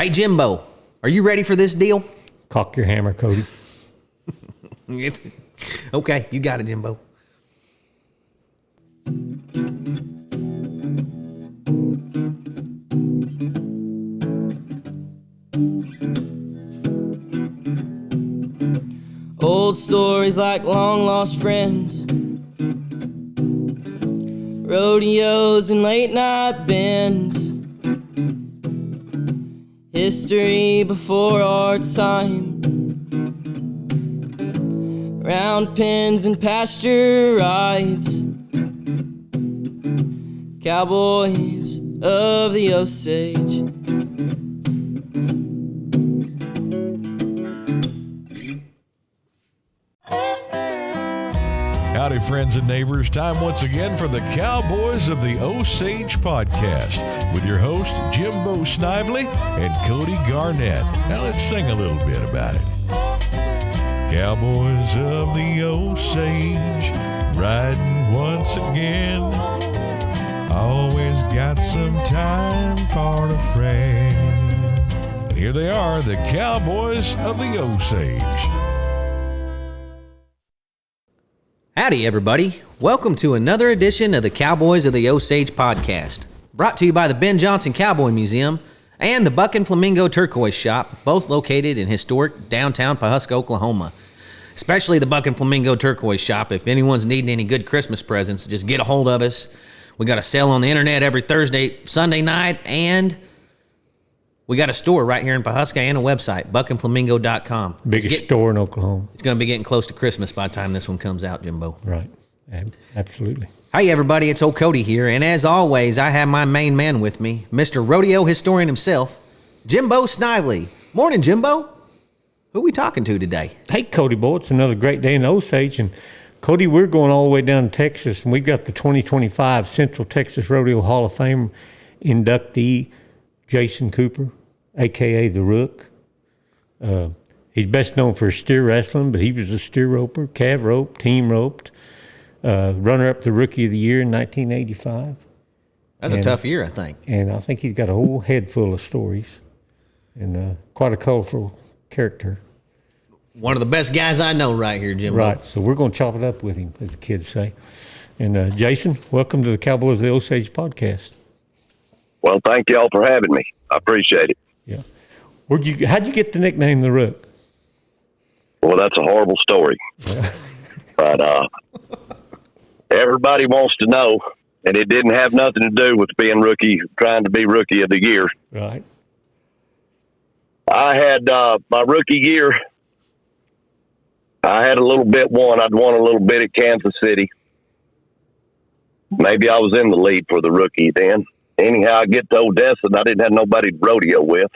Hey, Jimbo, are you ready for this deal? Cock your hammer, Cody. Okay, you got it, Jimbo. Old stories like long lost friends, rodeos and late night bends, history before our time, round pens and pasture rides, cowboys of the Osage. Howdy, friends and neighbors. Time once again for the Cowboys of the Osage podcast with your host, Jimbo Snively and Cody Garnett. Now let's sing a little bit about it. Cowboys of the Osage, riding once again. Always got some time for a friend. And here they are, the Cowboys of the Osage. Howdy, everybody. Welcome to another edition of the Cowboys of the Osage podcast, brought to you by the Ben Johnson Cowboy Museum and the Buck and Flamingo Turquoise Shop, both located in historic downtown Pawhuska, Oklahoma. Especially the Buck and Flamingo Turquoise Shop. If anyone's needing any good Christmas presents, just get a hold of us. We got a sale on the internet every Sunday night, and we got a store right here in Pawhuska and a website, buckandflamingo.com. Biggest store in Oklahoma. It's going to be getting close to Christmas by the time this one comes out, Jimbo. Right. Absolutely. Hey, everybody, it's old Cody here, and as always, I have my main man with me, Mr. Rodeo historian himself, Jimbo Snively. Morning, Jimbo. Who are we talking to today? Hey, Cody, boy, it's another great day in Osage. And, Cody, we're going all the way down to Texas, and we've got the 2025 Central Texas Rodeo Hall of Fame inductee, Jason Cooper, a.k.a. the Rook. He's best known for steer wrestling, but he was a steer roper, calf rope, team roped, runner-up the Rookie of the Year in 1985. That's a tough year, I think. And I think he's got a whole head full of stories and quite a colorful character. One of the best guys I know right here, Jimbo. Right, so we're going to chop it up with him, as the kids say. And Jason, welcome to the Cowboys of the Osage podcast. Well, thank y'all for having me. I appreciate it. Yeah. How'd you get the nickname the Rook? Well, that's a horrible story. Yeah. But everybody wants to know, and it didn't have nothing to do with trying to be Rookie of the Year. Right. I had my rookie year, I had a little bit won. I'd won a little bit at Kansas City. Maybe I was in the lead for the rookie then. Anyhow, I get to Odessa, and I didn't have nobody to rodeo with.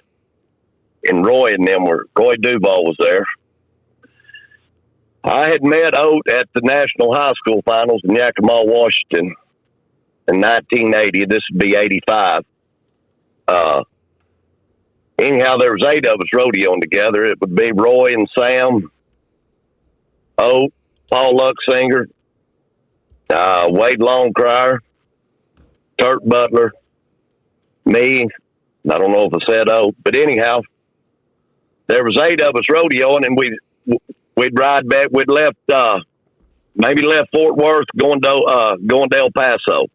And Roy Duvall was there. I had met Ote at the National High School Finals in Yakima, Washington in 1980. This would be 85. Anyhow, there was 8 of us rodeoing together. It would be Roy and Sam, Ote, Paul Luxinger, Wade Longcrier, Turk Butler, me. I don't know if I said Ote, but anyhow, there was 8 of us rodeoing, and we'd ride back. We'd left Fort Worth going to El Paso.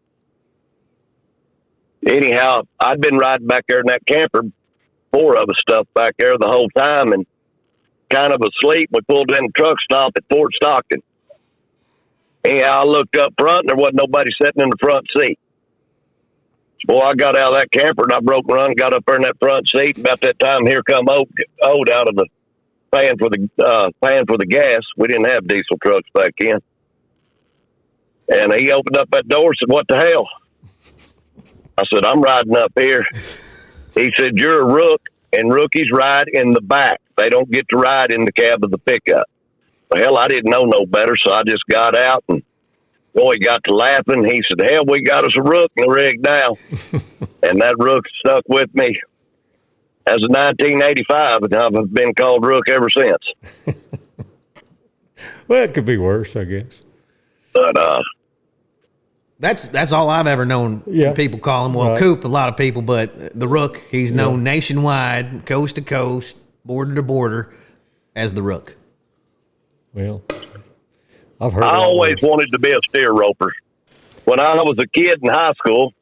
Anyhow, I'd been riding back there in that camper, 4 of us stuff back there the whole time, and kind of asleep. We pulled in a truck stop at Fort Stockton. Anyhow, I looked up front, and there wasn't nobody sitting in the front seat. Well, I got out of that camper, and I broke and run, got up there in that front seat. About that time, here come Ote out of the paying for the gas. We didn't have diesel trucks back then. And he opened up that door and said, "What the hell?" I said, "I'm riding up here." He said, "You're a Rook, and rookies ride in the back. They don't get to ride in the cab of the pickup." Well, hell, I didn't know no better, so I just got out, and Roy got to laughing. He said, "Hell, we got us a Rook in the rig now." And that Rook stuck with me as of 1985, and I've been called Rook ever since. Well, it could be worse, I guess. But That's all I've ever known Yeah. people call him. Well, Right. Coop, a lot of people, but the Rook, he's known nationwide, coast to coast, border to border as the Rook. Well, I've heard. I all always those. wanted to be a steer roper. When I was a kid in high school,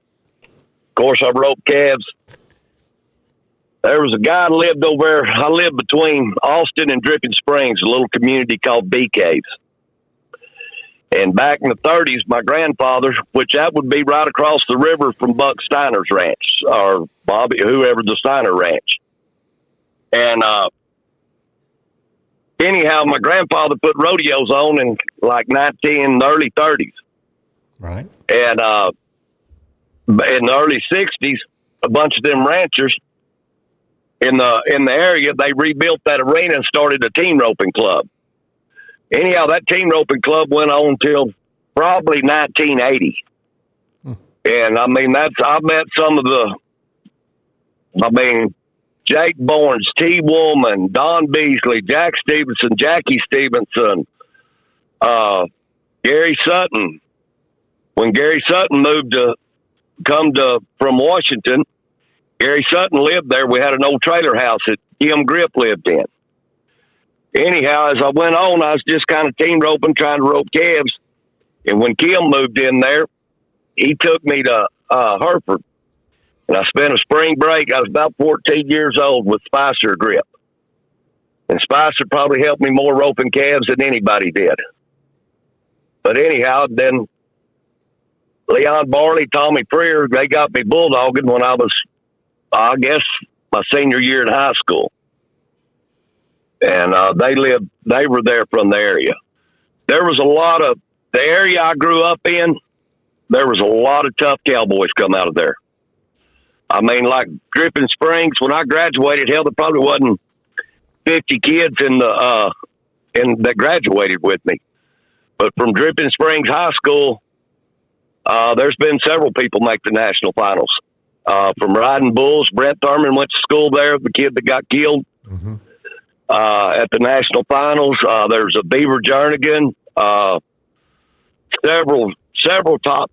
of course, I roped calves. There was a guy that lived over there. I lived between Austin and Dripping Springs, a little community called Bee Caves. And back in the 30s, my grandfather, which that would be right across the river from Buck Steiner's ranch, or Bobby, whoever the Steiner ranch. And anyhow, my grandfather put rodeos on in like the early 30s. Right. And in the early 60s, a bunch of them ranchers in the area, they rebuilt that arena and started a team roping club. Anyhow, that team roping club went on till probably 1980. And I mean, I met some of Jake Borns, T. Woolman, Don Beasley, Jack Stevenson, Jackie Stevenson, Gary Sutton. When Gary Sutton from Washington, Gary Sutton lived there. We had an old trailer house that Kim Grip lived in. Anyhow, as I went on, I was just kind of team roping, trying to rope calves. And when Kim moved in there, he took me to Hereford. And I spent a spring break. I was about 14 years old with Spicer Grip. And Spicer probably helped me more roping calves than anybody did. But anyhow, then Leon Barley, Tommy Freer, they got me bulldogging when I was, I guess, my senior year in high school. And they were there from the area. There was the area I grew up in, there was a lot of tough cowboys come out of there. I mean, like Dripping Springs, when I graduated, hell, there probably wasn't 50 kids that graduated with me. But from Dripping Springs High School, there's been several people make the national finals. From riding bulls, Brent Thurman went to school there, the kid that got killed at the national finals. There's a Beaver Jernigan. Several top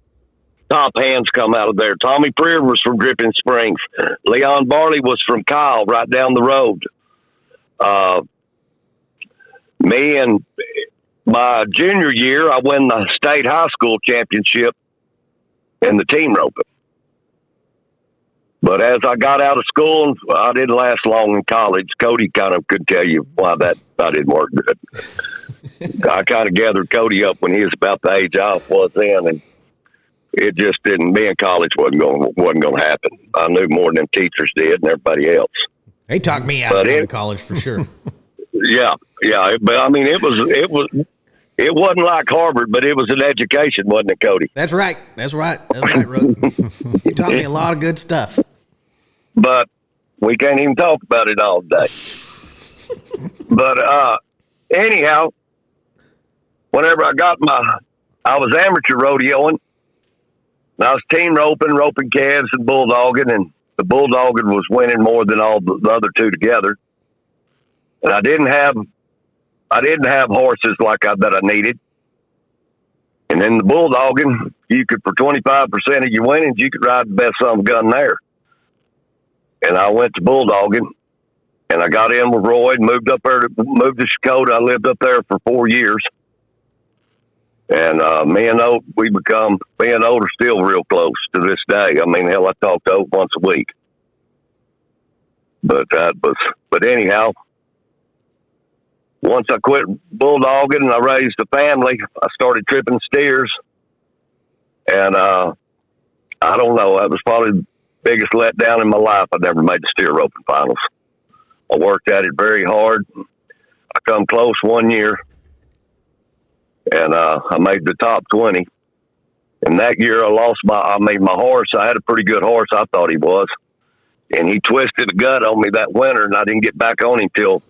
hands come out of there. Tommy Freer was from Dripping Springs. Leon Barley was from Kyle, right down the road. Me and my junior year, I won the state high school championship in the team roping. But as I got out of school, I didn't last long in college. Cody kind of could tell you why that I didn't work good. I kind of gathered Cody up when he was about the age I was then, and it just didn't. Me in college wasn't going to happen. I knew more than them teachers did and everybody else. They talked me out of going to college for sure. Yeah. But I mean, it wasn't like Harvard, but it was an education, wasn't it, Cody? That's right, Rook. You taught me a lot of good stuff. But we can't even talk about it all day. But anyhow, whenever I was amateur rodeoing, and I was team roping calves and bulldogging, and the bulldogging was winning more than all the other two together. And I didn't have horses that I needed. And then the bulldogging, you could, for 25% of your winnings, you could ride the best son of a gun there. And I went to bulldogging, and I got in with Roy, moved to Shakota. I lived up there for 4 years. And me and Ote are still real close to this day. I mean, hell, I talk to Ote once a week. But anyhow, once I quit bulldogging and I raised a family, I started tripping steers. And I don't know, that was probably the biggest letdown in my life. I never made the steer roping finals. I worked at it very hard. I come close one year, and I made the top 20. And that year I lost my horse. I had a pretty good horse, I thought he was. And he twisted a gut on me that winter, and I didn't get back on him till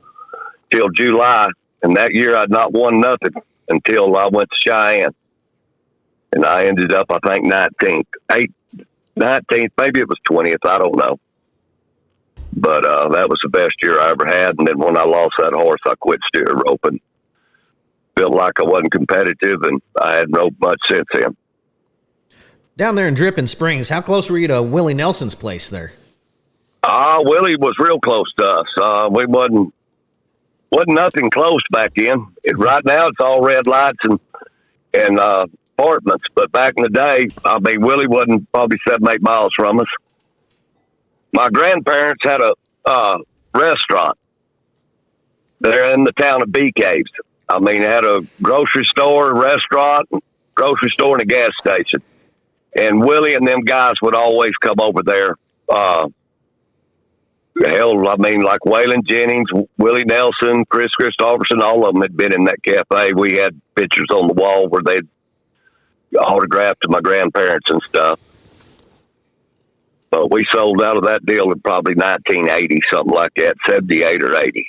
July. And that year I'd not won nothing until I went to Cheyenne. And I ended up, I think, 19th, maybe it was 20th, I don't know. But that was the best year I ever had. And then when I lost that horse, I quit steer roping. Felt like I wasn't competitive, and I hadn't roped much since then. Down there in Dripping Springs, how close were you to Willie Nelson's place there? Willie was real close to us. We wasn't nothing close back then. Right now, it's all red lights and apartments. But back in the day, I mean, Willie wasn't probably 7-8 miles from us. My grandparents had a restaurant there in the town of Bee Caves. I mean, it had a grocery store, a restaurant, grocery store, and a gas station. And Willie and them guys would always come over there. Hell, I mean, like Waylon Jennings, Willie Nelson, Chris Christopherson, all of them had been in that cafe. We had pictures on the wall where they'd autographed to my grandparents and stuff. But we sold out of that deal in probably 1980, something like that, 78 or 80.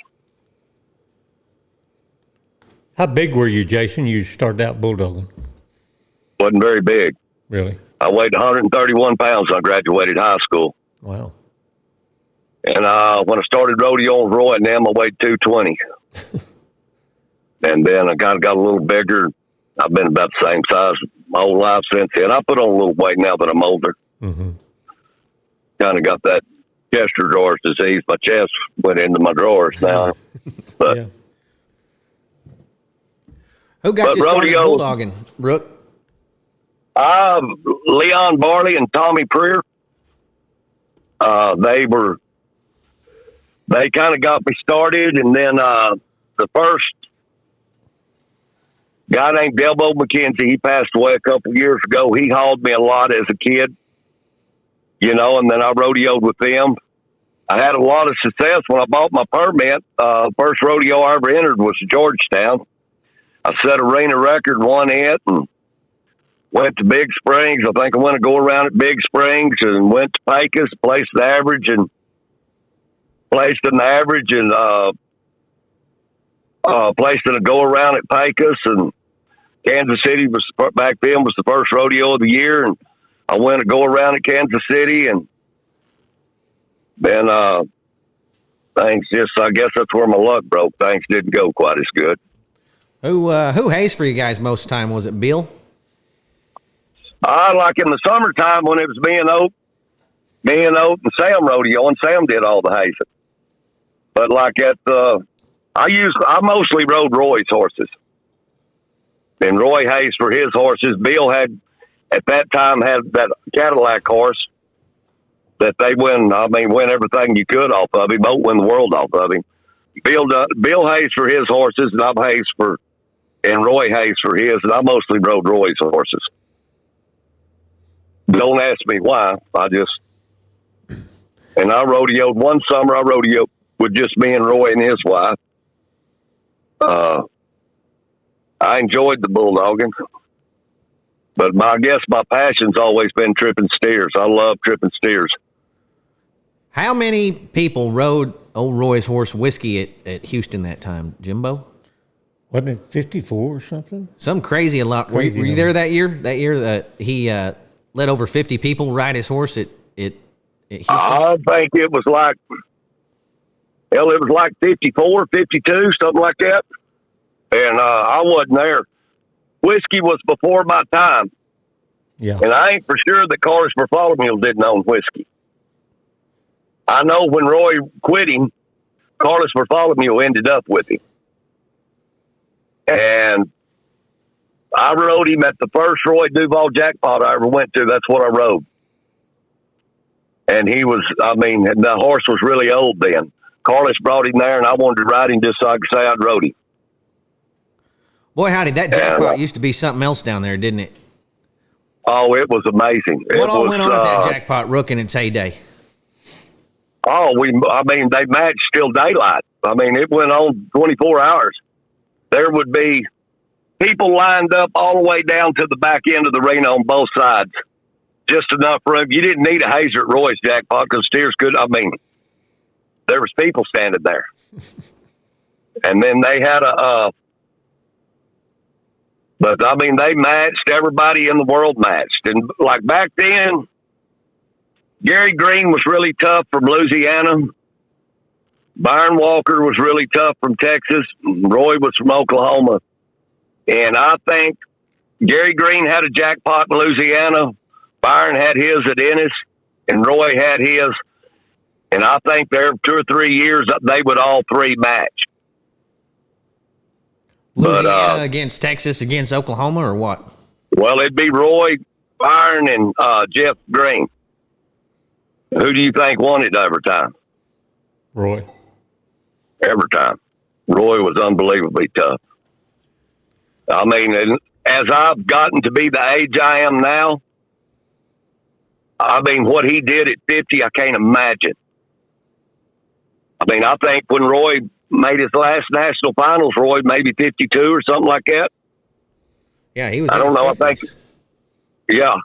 How big were you, Jason? You started out bulldogging. Wasn't very big. Really? I weighed 131 pounds when I graduated high school. Wow. And when I started rodeo with Roy and them, I weighed 220. And then I kind of got a little bigger. I've been about the same size my whole life since then. I put on a little weight now that I'm older. Mm-hmm. Kind of got that chest drawers disease. My chest went into my drawers now. But Yeah. Who got you started rodeo, bulldogging, Rook? Leon Barley and Tommy Preer. They kind of got me started, and then the first guy named Delbo McKenzie, he passed away a couple years ago. He hauled me a lot as a kid, and then I rodeoed with them. I had a lot of success when I bought my permit. First rodeo I ever entered was Georgetown. I set arena record, won it, and went to Big Springs. I think I went to go around at Big Springs and went to Pecos, placed an average, and placed in a go around at Pecos, and Kansas City was back then was the first rodeo of the year, and I went to go around at Kansas City, and then things I guess that's where my luck broke. Things didn't go quite as good. Who hazed for you guys most of the time? Was it Bill? Like in the summertime when it was me and Ote and Sam rodeo, and Sam did all the hazing. But like I mostly rode Roy's horses. And Roy hazed for his horses. Bill at that time had that Cadillac horse that they win everything you could off of him. Ote win the world off of him. Bill hazed for his horses, and Roy hazed for his, and I mostly rode Roy's horses. Don't ask me why. I rodeoed one summer. I rodeoed with just me and Roy and his wife. I enjoyed the bulldogging, but I guess my passion's always been tripping steers. I love tripping steers. How many people rode old Roy's horse Whiskey at Houston that time, Jimbo? Wasn't it 54 or something? Some crazy a lot. Were you there that year? That year that he let over 50 people ride his horse at Houston? I think it was like 54, 52, something like that. And I wasn't there. Whiskey was before my time. Yeah. And I ain't for sure that Carlos Bartholomew didn't own Whiskey. I know when Roy quit him, Carlos Bartholomew ended up with him. And I rode him at the first Roy Duvall jackpot I ever went to. That's what I rode. And the horse was really old then. Carlos brought him there, and I wanted to ride him just so I could say I'd rode him. Boy, howdy, that jackpot used to be something else down there, didn't it? Oh, it was amazing. What all went on at that jackpot, Rook, in its heyday? They matched till daylight. It went on 24 hours. There would be people lined up all the way down to the back end of the arena on both sides. Just enough room. You didn't need a hazer at Roy's jackpot because steers there was people standing there. And then they had they matched, everybody in the world matched. And like back then, Gary Green was really tough from Louisiana. Byron Walker was really tough from Texas. Roy was from Oklahoma. And I think Gary Green had a jackpot in Louisiana. Byron had his at Ennis, and Roy had his. And I think there 2 or 3 years they would all three match. Louisiana against Texas against Oklahoma, or what? Well, it'd be Roy, Byron, and Jeff Green. Who do you think won it every time? Roy. Every time. Roy was unbelievably tough. I mean, as I've gotten to be the age I am now, I mean, what he did at 50, I can't imagine. I mean, I think when Roy made his last national finals, Roy maybe 52 or something like that. Yeah, he was. I don't know. 50s. I think. Yeah,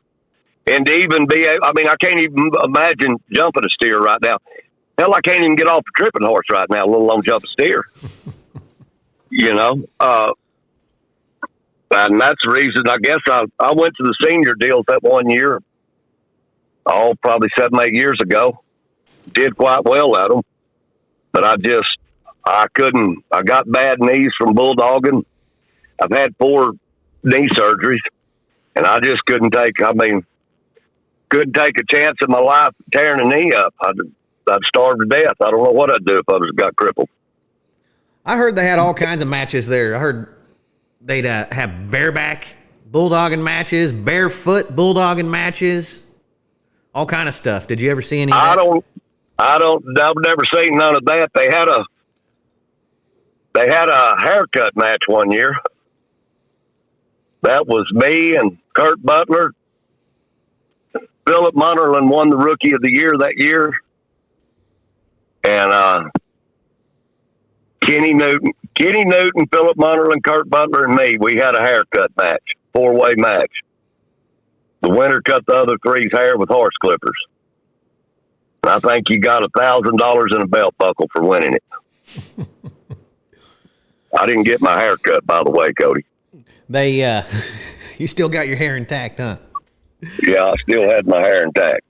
and to even be, I mean, I can't even imagine jumping a steer right now. Hell, I can't even get off the tripping horse right now, let alone jump a steer. You know, and that's the reason. I guess I went to the senior deals that one year. Oh, probably 7, 8 years ago. Did quite well at them. But I couldn't. I got bad knees from bulldogging. I've had 4 knee surgeries, and I just couldn't take a chance in my life tearing a knee up. I'd starve to death. I don't know what I'd do if I got crippled. I heard they had all kinds of matches there. I heard they'd have bareback bulldogging matches, barefoot bulldogging matches, all kind of stuff. Did you ever see any of that? I've never seen none of that. They had a haircut match one year. That was me and Kurt Butler. Philip Munnerlin won the Rookie of the Year that year. And Kenny Newton, Philip Munnerlin, Kurt Butler, and me, we had a haircut match, 4-way match. The winner cut the other three's hair with horse clippers. And I think you got $1,000 in a belt buckle for winning it. I didn't get my hair cut, by the way, Cody. They, you still got your hair intact, huh? Yeah, I still had my hair intact.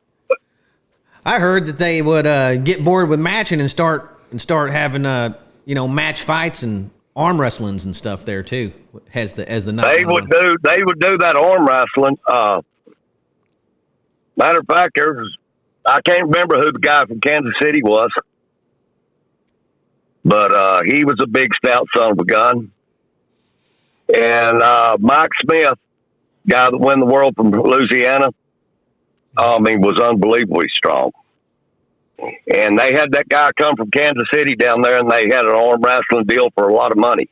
I heard that they would get bored with matching and start having match fights and arm wrestlings and stuff there too. As the night they would do that arm wrestling. Matter of fact, I can't remember who the guy from Kansas City was, but he was a big, stout son of a gun. And Mike Smith, guy that won the world from Louisiana, was unbelievably strong. And they had that guy come from Kansas City down there, and they had an arm wrestling deal for a lot of money,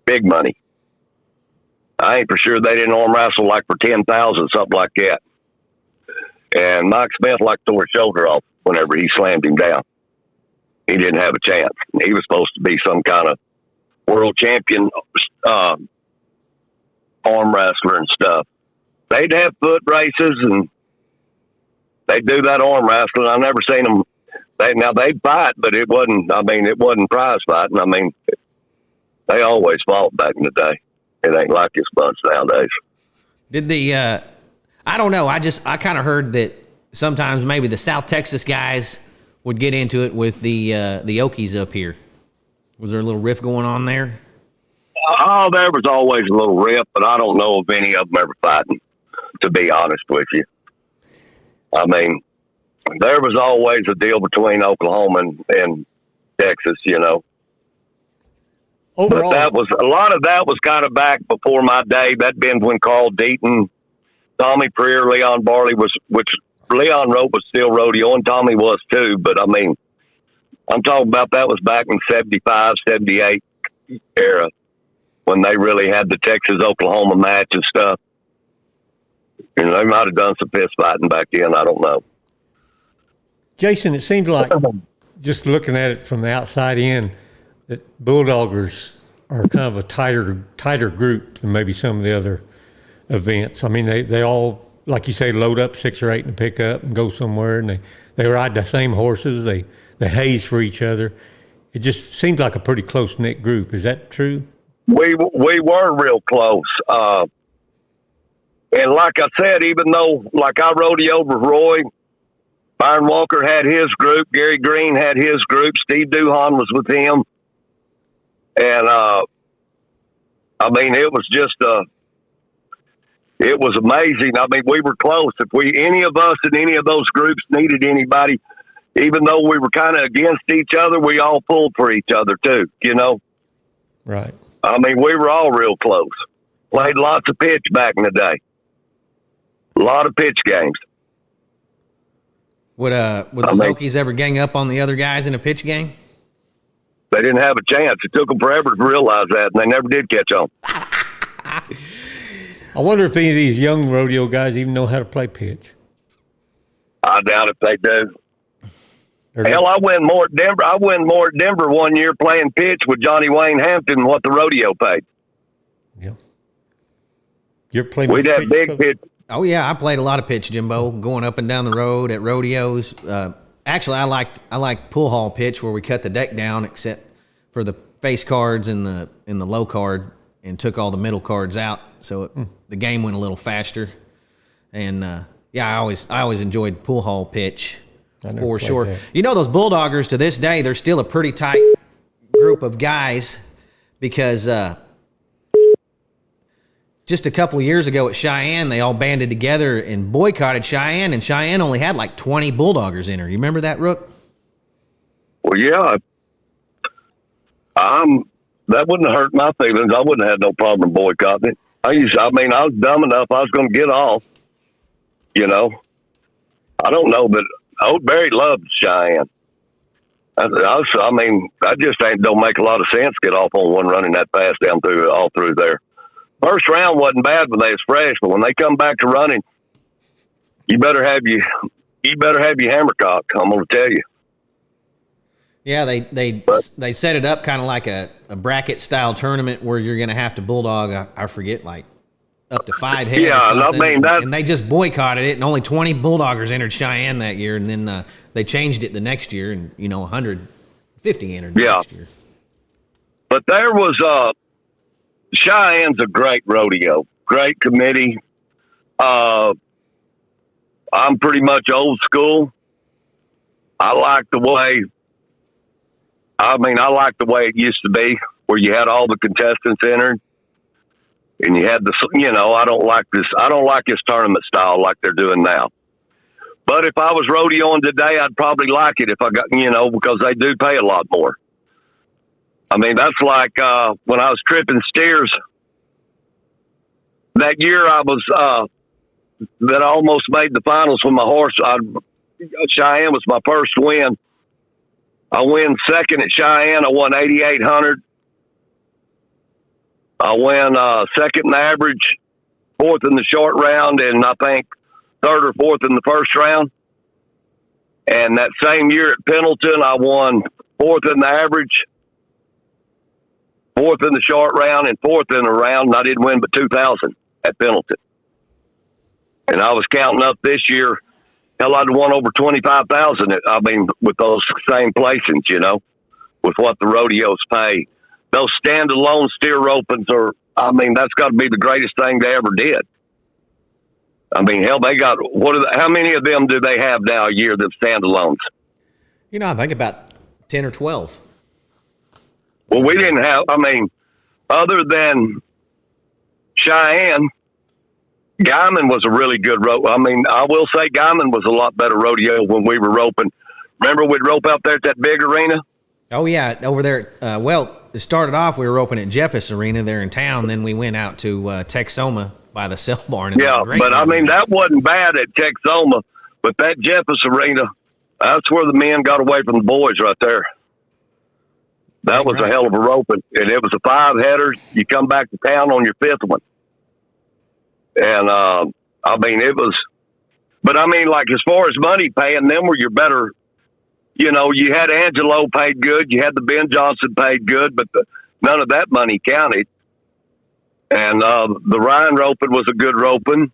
big money. I ain't for sure they didn't arm wrestle like for 10,000, something like that. And Mike Smith tore his shoulder off whenever he slammed him down. He didn't have a chance. He was supposed to be some kind of world champion arm wrestler and stuff. They'd have foot races and they'd do that arm wrestling. I've never seen them. They'd fight, but it wasn't prize fighting. They always fought back in the day. It ain't like this bunch nowadays. Did the I don't know. I kind of heard that sometimes maybe the South Texas guys would get into it with the Okies up here. Was there a little riff going on there? Oh, there was always a little riff, but I don't know of any of them ever fighting, to be honest with you. I mean, there was always a deal between Oklahoma and Texas, Overall, But a lot of that was kind of back before my day. That'd been when Carl Deaton, Tommy Preer, Leon Barley which Leon Rope was still rodeo, and Tommy was too. But I'm talking about that was back in 75, 78 era when they really had the Texas-Oklahoma match and stuff. They might have done some fist fighting back then. I don't know. Jason, it seems like, just looking at it from the outside in, that Bulldoggers are kind of a tighter group than maybe some of the other events. I mean, they all, like you say, load up 6 or 8 in a pickup and go somewhere, and they ride the same horses. They haze for each other. It just seems like a pretty close-knit group. Is that true? We were real close. And like I said, even though, like I rodeoed with Roy, Byron Walker had his group, Gary Green had his group, Steve Duhon was with him. And, it was just It was amazing. I mean, we were close. If any of us in any of those groups needed anybody, even though we were kind of against each other, we all pulled for each other too, Right. I mean, we were all real close. Played lots of pitch back in the day. A lot of pitch games. Would those Okies ever gang up on the other guys in a pitch game? They didn't have a chance. It took them forever to realize that, and they never did catch on. I wonder if any of these young rodeo guys even know how to play pitch. I doubt if they do. Hell, I win more at Denver. I win more at Denver one year playing pitch with Johnny Wayne Hampton than what the rodeo paid. Yeah. You're playing. We'd have big pitch. Oh yeah, I played a lot of pitch, Jimbo, going up and down the road at rodeos. Actually, I like pool hall pitch where we cut the deck down except for the face cards and the low card, and took all the middle cards out, so the game went a little faster. And I always enjoyed pool hall pitch for sure. That. Those Bulldoggers to this day, they're still a pretty tight group of guys because just a couple of years ago at Cheyenne, they all banded together and boycotted Cheyenne, and Cheyenne only had like 20 Bulldoggers in her. You remember that, Rook? Well, yeah. That wouldn't have hurt my feelings. I wouldn't have had no problem boycotting it. I was dumb enough. I was going to get off. I don't know, but Ote Berry loved Cheyenne. That just don't make a lot of sense. Get off on one running that fast all through there. First round wasn't bad when they was fresh, but when they come back to running, you better have your hammer cocked. I'm going to tell you. Yeah, they set it up kind of like a bracket style tournament where you're going to have to bulldog. I forget, like up to 5 head. Yeah, or something. and they just boycotted it, and only 20 Bulldoggers entered Cheyenne that year, and then they changed it the next year, and 150 entered next year. But there was Cheyenne's a great rodeo, great committee. I'm pretty much old school. I like the way it used to be, where you had all the contestants entered, and you had I don't like this tournament style like they're doing now. But if I was rodeoing today, I'd probably like it if I got, because they do pay a lot more. I mean, that's like when I was tripping steers that year. I almost made the finals with my horse. Cheyenne was my first win. I win second at Cheyenne. I won 8,800. I win second in the average, fourth in the short round, and I think third or fourth in the first round. And that same year at Pendleton, I won fourth in the average, fourth in the short round, and fourth in the round. And I didn't win but 2,000 at Pendleton. And I was counting up this year. Hell, I'd won over 25,000. With those same placings, with what the rodeos pay. Those standalone steer opens that's got to be the greatest thing they ever did. Hell, they got, how many of them do they have now a year, them standalones? I think about 10 or 12. Well, we didn't have, other than Cheyenne, Guyman was a really good rope. I will say Guyman was a lot better rodeo when we were roping. Remember we'd rope out there at that big arena? Oh, yeah, over there. It started off, we were roping at Jeffus Arena there in town. Then we went out to Texoma by the Cell Barn. Yeah, but that wasn't bad at Texoma. But that Jeffus Arena, that's where the men got away from the boys right there. That was a hell of a roping. And it was a 5-header. You come back to town on your 5th one. And, it was, but as far as money paying, them were your better, you had Angelo paid good, you had the Ben Johnson paid good, but none of that money counted. And, the Ryan roping was a good roping.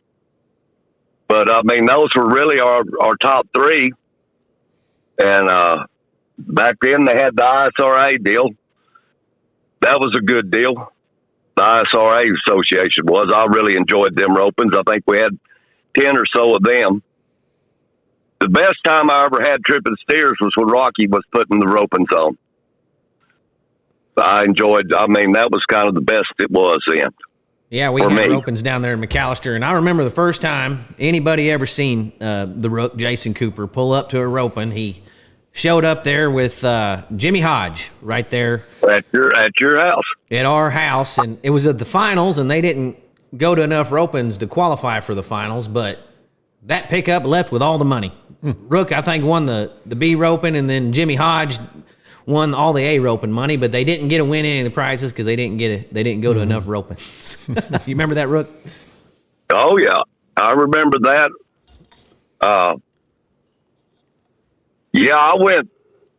But, those were really our top 3. And, back then they had the ISRA deal. That was a good deal. The ISRA Association was. I really enjoyed them ropings. I think we had 10 or so of them. The best time I ever had tripping steers was when Rocky was putting the ropings on. I enjoyed, that was kind of the best it was then. Yeah, we for had me. ropings down there in McAllister, and I remember the first time anybody ever seen the Rook, Jason Cooper, pull up to a roping. He showed up there with Jimmy Hodge right there At your house. at our house, and it was at the finals, and they didn't go to enough ropings to qualify for the finals, but that pickup left with all the money. Rook, I think, won the B roping, and then Jimmy Hodge won all the A roping money, but they didn't get to win any of the prizes because they didn't go to enough ropings. You remember that, Rook? Oh yeah, I remember that. Yeah, I went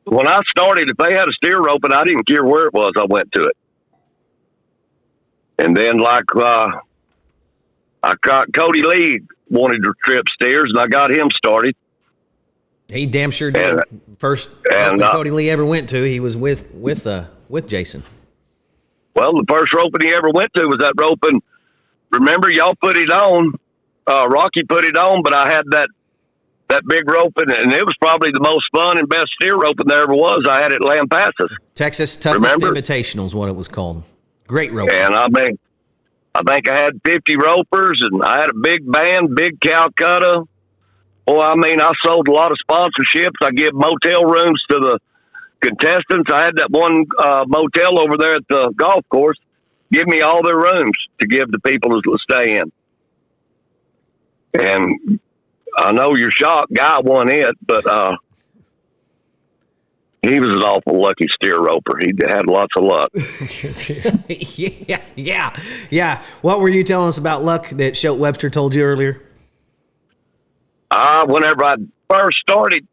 when I started. If they had a steer roping, I didn't care where it was. I went to it, and then I got Cody Lee wanted to trip steers, and I got him started. He damn sure did. First roping Cody Lee ever went to, he was with Jason. Well, the first roping he ever went to was that roping. Remember, y'all put it on. Rocky put it on, but I had that big roping, and it was probably the most fun and best steer roping there ever was. I had it Lampasas. Texas Toughest Invitational is what it was called. Great roping. And I think I had 50 ropers, and I had a big band, big Calcutta. Well, I mean, I sold a lot of sponsorships. I give motel rooms to the contestants. I had that one motel over there at the golf course give me all their rooms to give to people to stay in. And I know you're shocked. Guy won it, but he was an awful lucky steer roper. He had lots of luck. Yeah. What were you telling us about luck that Shote Webster told you earlier? Whenever I first started,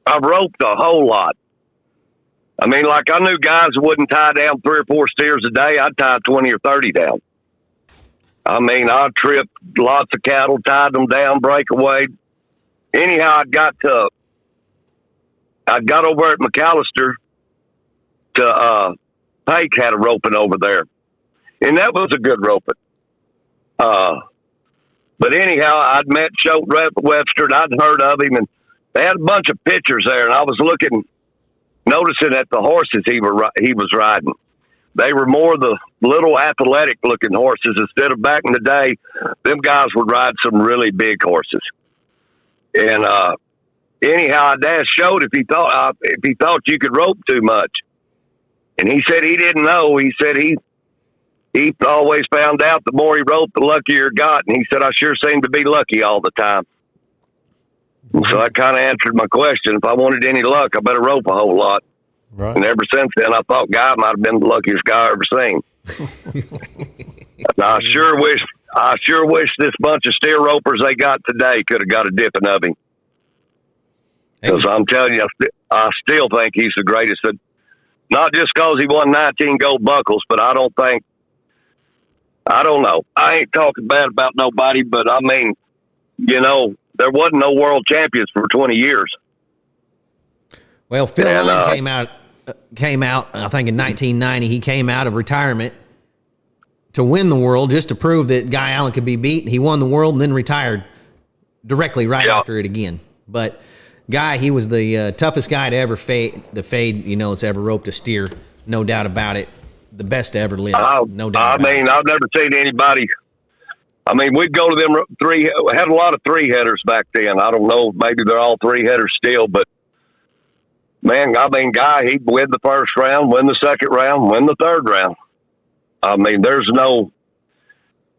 I roped a whole lot. I mean, like I knew guys that wouldn't tie down 3 or 4 steers a day. I'd tie 20 or 30 down. I mean, I tripped lots of cattle, tied them down, breakaway. Anyhow, I got over at McAllister to Pake had a roping over there, and that was a good roping. But anyhow, I'd met Shote Webster, and I'd heard of him, and they had a bunch of pictures there, and I was noticing at the horses he was riding. They were more the little athletic-looking horses instead of back in the day. Them guys would ride some really big horses. And anyhow, I'd asked Shote if he thought you could rope too much, and he said he didn't know. He said he always found out the more he roped, the luckier he got. And he said, I sure seem to be lucky all the time. And so that kind of answered my question. If I wanted any luck, I better rope a whole lot. Right. And ever since then, I thought Guy might have been the luckiest guy I ever seen. I sure wish this bunch of steer ropers they got today could have got a dipping of him. Because I'm telling you, I still think he's the greatest. Not just because he won 19 gold buckles, but I don't know. I ain't talking bad about nobody, but I mean, there wasn't no world champions for 20 years. Well, Phil Allen came out, I think in 1990, he came out of retirement to win the world just to prove that Guy Allen could be beat. He won the world and then retired directly after it again. But Guy, he was the toughest guy to ever fade, that's ever roped a steer. No doubt about it. The best to ever live. No doubt. I mean, I've never seen anybody. I mean, we'd go to them had a lot of 3-headers back then. I don't know, maybe they're all 3-headers still, but man, I mean, Guy, he'd win the first round, win the second round, win the third round. I mean,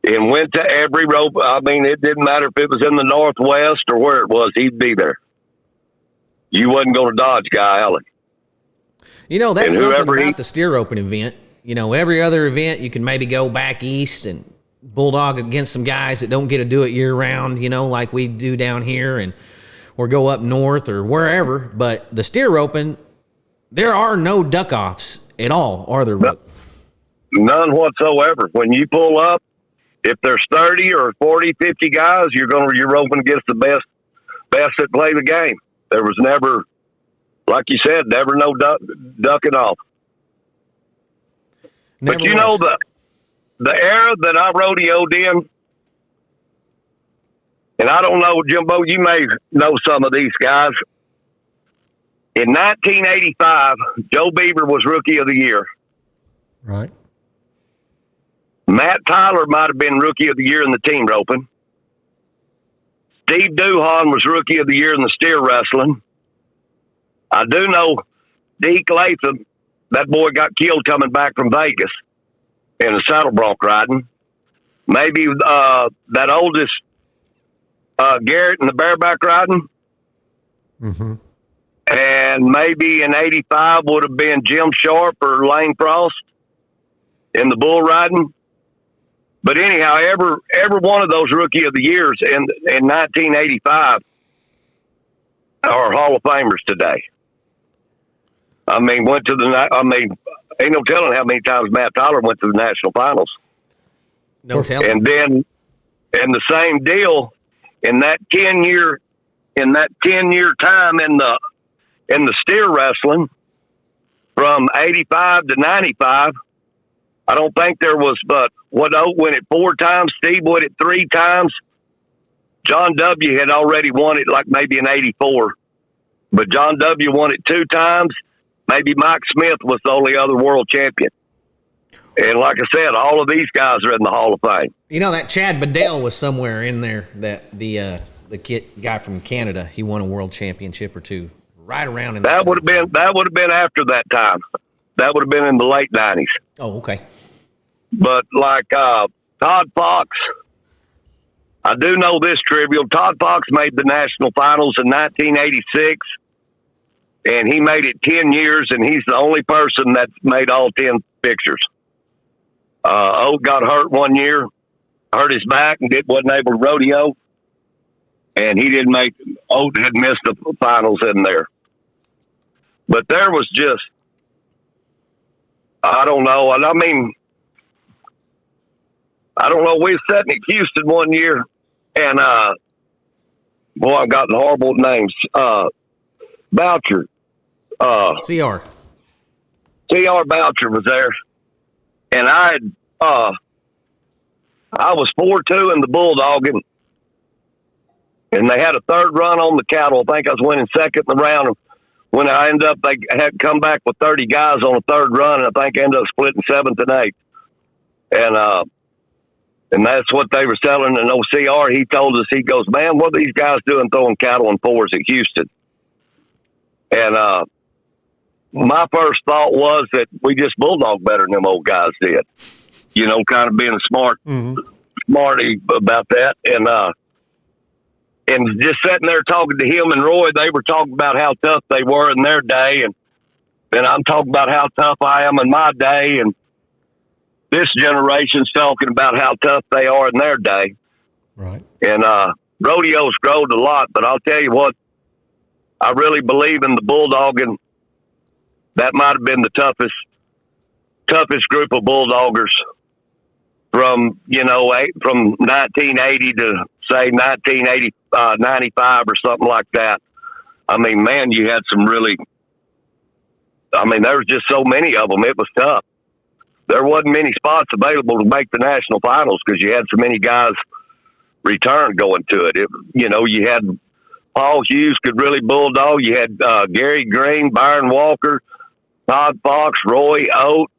and went to every rope. I mean, it didn't matter if it was in the Northwest or where it was, he'd be there. You wasn't going to dodge Guy Allen. That's something about the steer roping event. Every other event, you can maybe go back east and bulldog against some guys that don't get to do it year round, like we do down here, or go up north or wherever. But the steer roping, there are no duck offs at all, are there? None whatsoever. When you pull up, if there's 30 or 40, 50 guys, you're roping against the best that play the game. There was never, like you said, never no ducking off. But the era that I rodeoed in, and I don't know, Jimbo, you may know some of these guys. In 1985, Joe Beaver was Rookie of the Year. Right. Matt Tyler might have been Rookie of the Year in the team roping. Steve Duhon was Rookie of the Year in the steer wrestling. I do know Deke Latham, that boy got killed coming back from Vegas in the saddle bronc riding. Maybe that oldest Garrett in the bareback riding. Mm-hmm. And maybe in 85 would have been Jim Sharp or Lane Frost in the bull riding. But anyhow, every one of those Rookie of the Years in 1985 are Hall of Famers today. I mean, ain't no telling how many times Matt Tyler went to the national finals. No telling. And then, and the same deal in that 10-year time in the steer wrestling from 85 to 95. I don't think there was, but Ote won it 4 times. Steve won it 3 times. John W. had already won it like maybe in 84, but John W. won it 2 times. Maybe Mike Smith was the only other world champion. And like I said, all of these guys are in the Hall of Fame. You know that Chad Bedell was somewhere in there. That the guy from Canada, he won a world championship or 2 right around in that would have been after that time. That would have been in the late 90s. Oh, okay. But like Todd Fox, I do know this trivial. Todd Fox made the national finals in 1986, and he made it 10 years, and he's the only person that's made all 10 pictures. Ote got hurt one year, hurt his back, and wasn't able to rodeo, and he didn't make. Ote had missed the finals in there. But there was just, I don't know. And I mean, I don't know. We were sitting in Houston one year, and boy, I've gotten horrible names. Boucher, CR Boucher was there, and I was 4-2 in the bulldogging, and they had a third run on the cattle. I think I was winning second in the round. When I ended up, they had come back with 30 guys on a third run, and I think I ended up splitting 7th and 8th. And that's what they were selling in OCR. He told us, he goes, man, what are these guys doing throwing cattle in 4s at Houston? And my first thought was that we just bulldog better than them old guys did. You know, kind of being smarty about that. And just sitting there talking to him and Roy, they were talking about how tough they were in their day. And then I'm talking about how tough I am in my day. And this generation's talking about how tough they are in their day. Right. And rodeo's grown a lot, but I'll tell you what, I really believe in the bulldogging. That might have been the toughest group of bulldoggers from 1980 to say 95 or something like that. I mean, man, you had some really, I mean, there was just so many of them. It was tough. There wasn't many spots available to make the national finals because you had so many guys return going to it. You had Paul Hughes could really bulldog. You had Gary Green, Byron Walker, Todd Fox, Roy, Ote.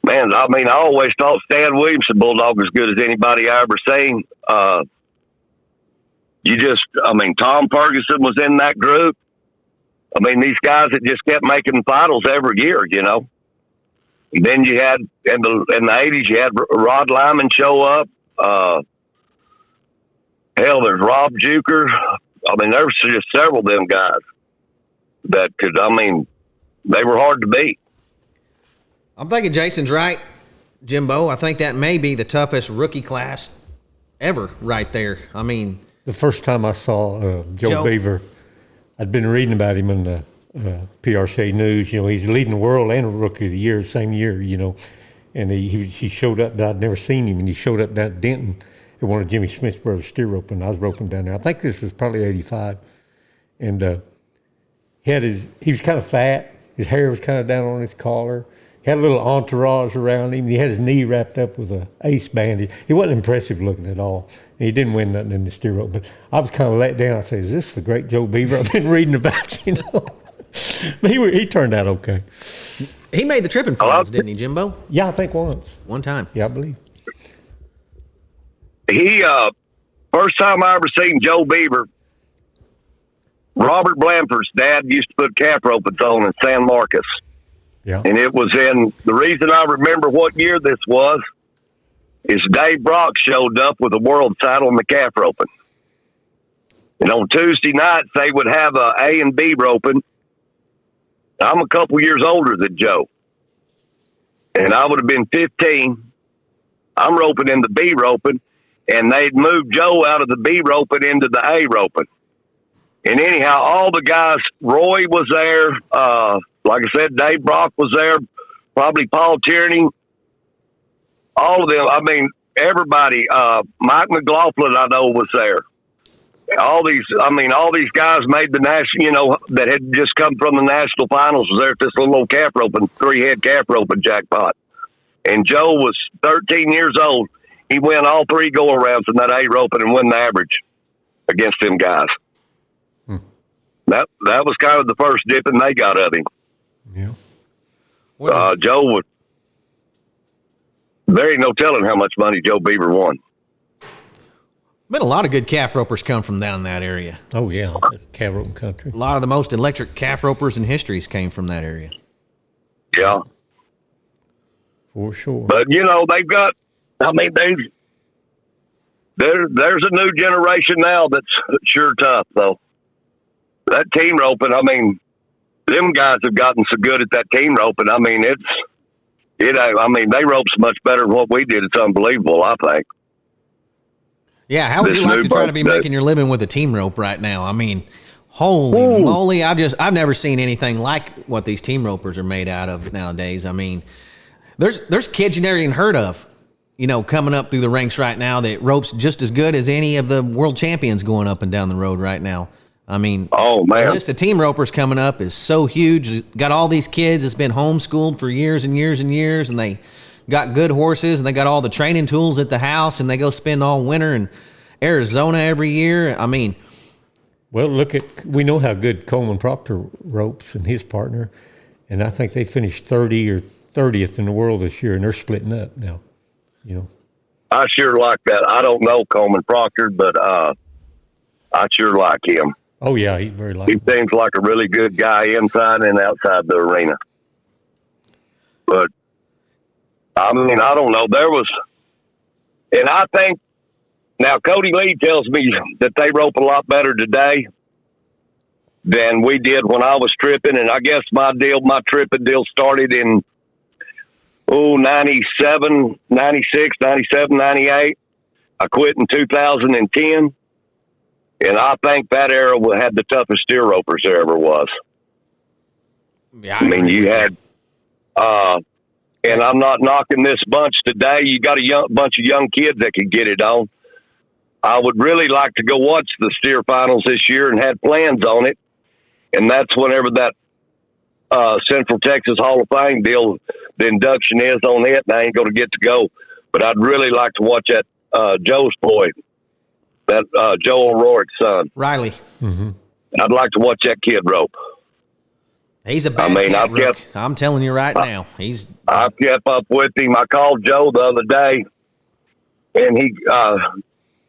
Man, I mean, I always thought Stan Williamson bulldog as good as anybody I ever seen. Tom Ferguson was in that group. I mean, these guys that just kept making finals every year, you know. And then you had in the 80s, you had Rod Lyman show up. There's Rob Juker. I mean, there was just several of them guys that could. I mean, they were hard to beat. I'm thinking Jason's right, Jimbo. I think that may be the toughest rookie class ever right there. I mean, the first time I saw Joe Beaver, I'd been reading about him in the PRC News. You know, he's leading the world and Rookie of the Year the same year, you know. And he showed up. I'd never seen him, and he showed up down at Denton at one of Jimmy Smith's brothers steer roping. I was roping down there. I think this was probably 85. And he was kind of fat. His hair was kind of down on his collar. He had a little entourage around him. He had his knee wrapped up with an ace bandage. He wasn't impressive looking at all. And he didn't win nothing in the steer rope. But I was kind of let down. I said, is this the great Joe Beaver I've been reading about, you know? He turned out okay. He made the tripping finals, didn't he, Jimbo? Yeah, I think once. One time. Yeah, I believe. He, first time I ever seen Joe Beaver, Robert Blanford's dad used to put calf ropings on in San Marcos. Yeah. And it was the reason I remember what year this was is Dave Brock showed up with a world title in the calf roping. And on Tuesday nights, they would have A and B roping. I'm a couple years older than Joe. And I would have been 15. I'm roping in the B roping. And they'd moved Joe out of the B roping into the A roping. And anyhow, all the guys, Roy was there. Like I said, Dave Brock was there. Probably Paul Tierney. All of them. I mean, everybody. Mike McLaughlin, I know, was there. All these guys made the national, that had just come from the national finals was there at this little old calf roping, 3-head calf roping jackpot. And Joe was 13 years old. He won all 3 go-arounds in that A roping and won the average against them guys. That was kind of the first dipping they got of him. Yeah. Joe was, there ain't no telling how much money Joe Beaver won. Been a lot of good calf ropers come from down that area. Oh, yeah. Calf roping country. A lot of the most electric calf ropers in histories came from that area. Yeah. For sure. But, they've got, there's a new generation now that's sure tough, though. That team roping, them guys have gotten so good at that team roping. They rope so much better than what we did. It's unbelievable, I think. Yeah, how would you like to try to be making your living with a team rope right now? Holy moly, I've never seen anything like what these team ropers are made out of nowadays. There's kids you never even heard of, coming up through the ranks right now that ropes just as good as any of the world champions going up and down the road right now. Oh, man. The list of team ropers coming up is so huge. Got all these kids that's been homeschooled for years and years and years, and they got good horses, and they got all the training tools at the house, and they go spend all winter in Arizona every year. Well, we know how good Coleman Proctor ropes and his partner, and I think they finished 30 or 30th in the world this year, and they're splitting up now, I sure like that. I don't know Coleman Proctor, but I sure like him. Oh, yeah, he's very likable. He seems like a really good guy inside and outside the arena. But, I don't know. And I think, now Cody Lee tells me that they rope a lot better today than we did when I was tripping. And I guess my tripping deal started in, 97, 96, 97, 98. I quit in 2010. And I think that era had the toughest steer ropers there ever was. Yeah, you had, and I'm not knocking this bunch today. You got a bunch of young kids that can get it on. I would really like to go watch the steer finals this year and had plans on it. And that's whenever that Central Texas Hall of Fame deal, the induction is on it, and I ain't going to get to go. But I'd really like to watch that Joe's boy. That Joe O'Rourke's son, Riley. Mm-hmm. I'd like to watch that kid rope. He's a bad cat, Rook. I'm telling you right now. I've kept up with him. I called Joe the other day, and he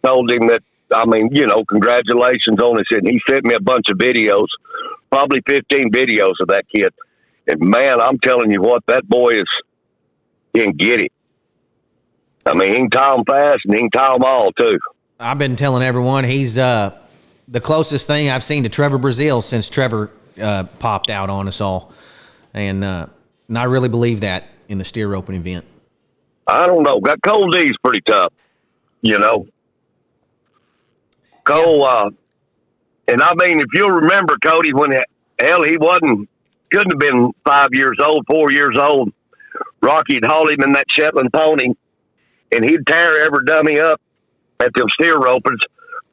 told him that, congratulations on it. And he sent me a bunch of videos, probably 15 videos of that kid. And, man, I'm telling you what, that boy he can get it. He can tie them fast, and he can tie them all, too. I've been telling everyone he's the closest thing I've seen to Trevor Brazil since Trevor popped out on us all. And I really believe that in the steer roping event. I don't know. Cole D's pretty tough, Cole, yeah. And if you'll remember, Cody, when he couldn't have been 5 years old, 4 years old. Rocky'd haul him in that Shetland pony, and he'd tear every dummy up at them steer ropers,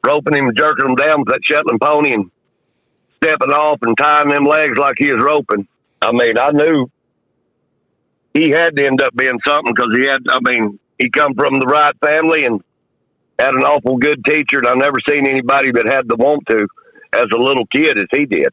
roping him and jerking him down with that Shetland pony and stepping off and tying them legs like he was roping. I knew he had to end up being something because he come from the right family and had an awful good teacher, and I've never seen anybody that had the want to as a little kid as he did.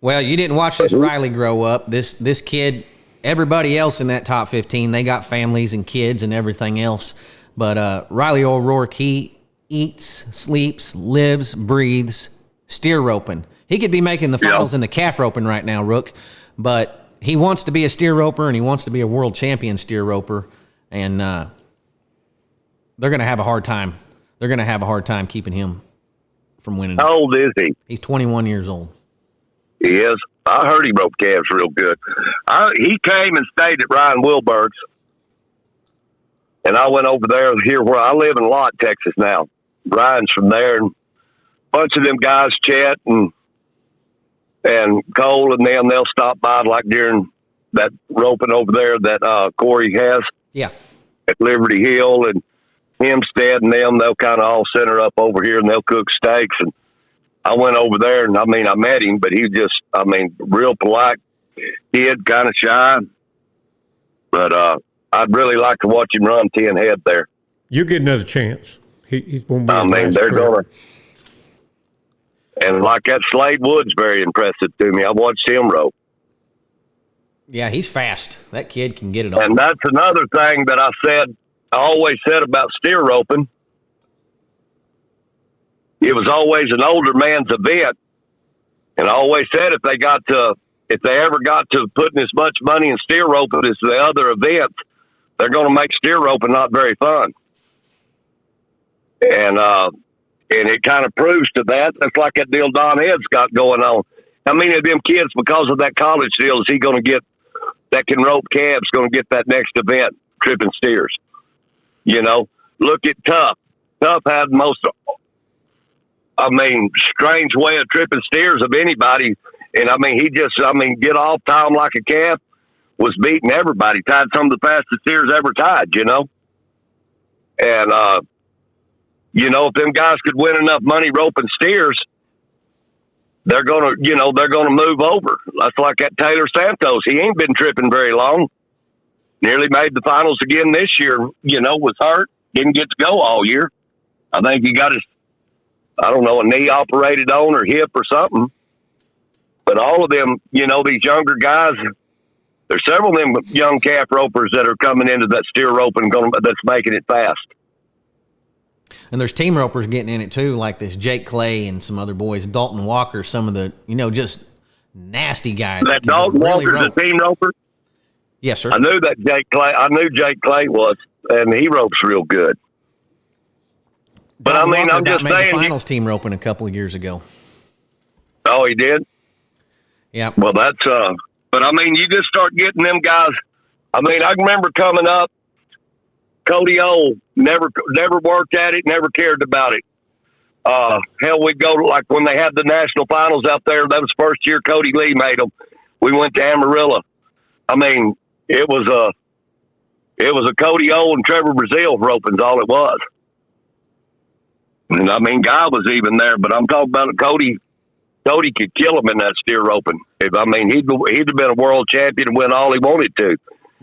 Well, you didn't watch this Riley grow up. This kid, everybody else in that top 15, they got families and kids and everything else. But Riley O'Rourke, he eats, sleeps, lives, breathes steer roping. He could be making the finals in the calf roping right now, Rook, but he wants to be a steer roper and he wants to be a world champion steer roper, and they're going to have a hard time. They're going to have a hard time keeping him from winning. How old is he? He's 21 years old. He is. I heard he roped calves real good. He came and stayed at Ryan Wilberg's, and I went over there here where I live in Lott, Texas now. Ryan's from there, and a bunch of them guys, Chet and Cole and them, they'll stop by like during that roping over there that Corey has. Yeah. At Liberty Hill and Hempstead and them, they'll kind of all center up over here and they'll cook steaks. And I went over there and I met him, but he just, real polite kid, kind of shy. But I'd really like to watch him run 10 head there. You get another chance. He's going to be they're going to. And like that Slade Wood's very impressive to me. I watched him rope. Yeah, he's fast. That kid can get it on. And that's another thing that I always said about steer roping. It was always an older man's event. And I always said if they ever got to putting as much money in steer roping as the other events, they're going to make steer roping not very fun. And it kind of proves to that. That's like that deal Don Head's got going on. How many of them kids, because of that college deal, is he going to get that can rope calves, going to get that next event, tripping steers? Look at Tough. Tough had the most, strange way of tripping steers of anybody. And, he just, get off, tie him like a calf, was beating everybody, tied some of the fastest steers ever tied, And, if them guys could win enough money roping steers, they're gonna move over. That's like that Taylor Santos. He ain't been tripping very long. Nearly made the finals again this year. Was hurt, didn't get to go all year. I think he got his, a knee operated on or hip or something. But all of them, these younger guys, there's several of them young calf ropers that are coming into that steer roping that's making it fast. And there's team ropers getting in it too, like this Jake Clay and some other boys, Dalton Walker, some of the, just nasty guys. That Dalton Walker's a team roper? Yes, sir. I knew Jake Clay was, and he ropes real good. But Dalton Walker I'm just made saying. The finals team roping a couple of years ago. Oh, he did? Yeah. Well, that's, but you just start getting them guys. I remember coming up, Cody O never worked at it, never cared about it. Hell, we'd go like when they had the national finals out there. That was the first year Cody Lee made them. We went to Amarillo. It was a Cody O and Trevor Brazil roping's all it was. And Guy was even there, but I'm talking about Cody. Cody could kill him in that steer roping. He'd have been a world champion and win all he wanted to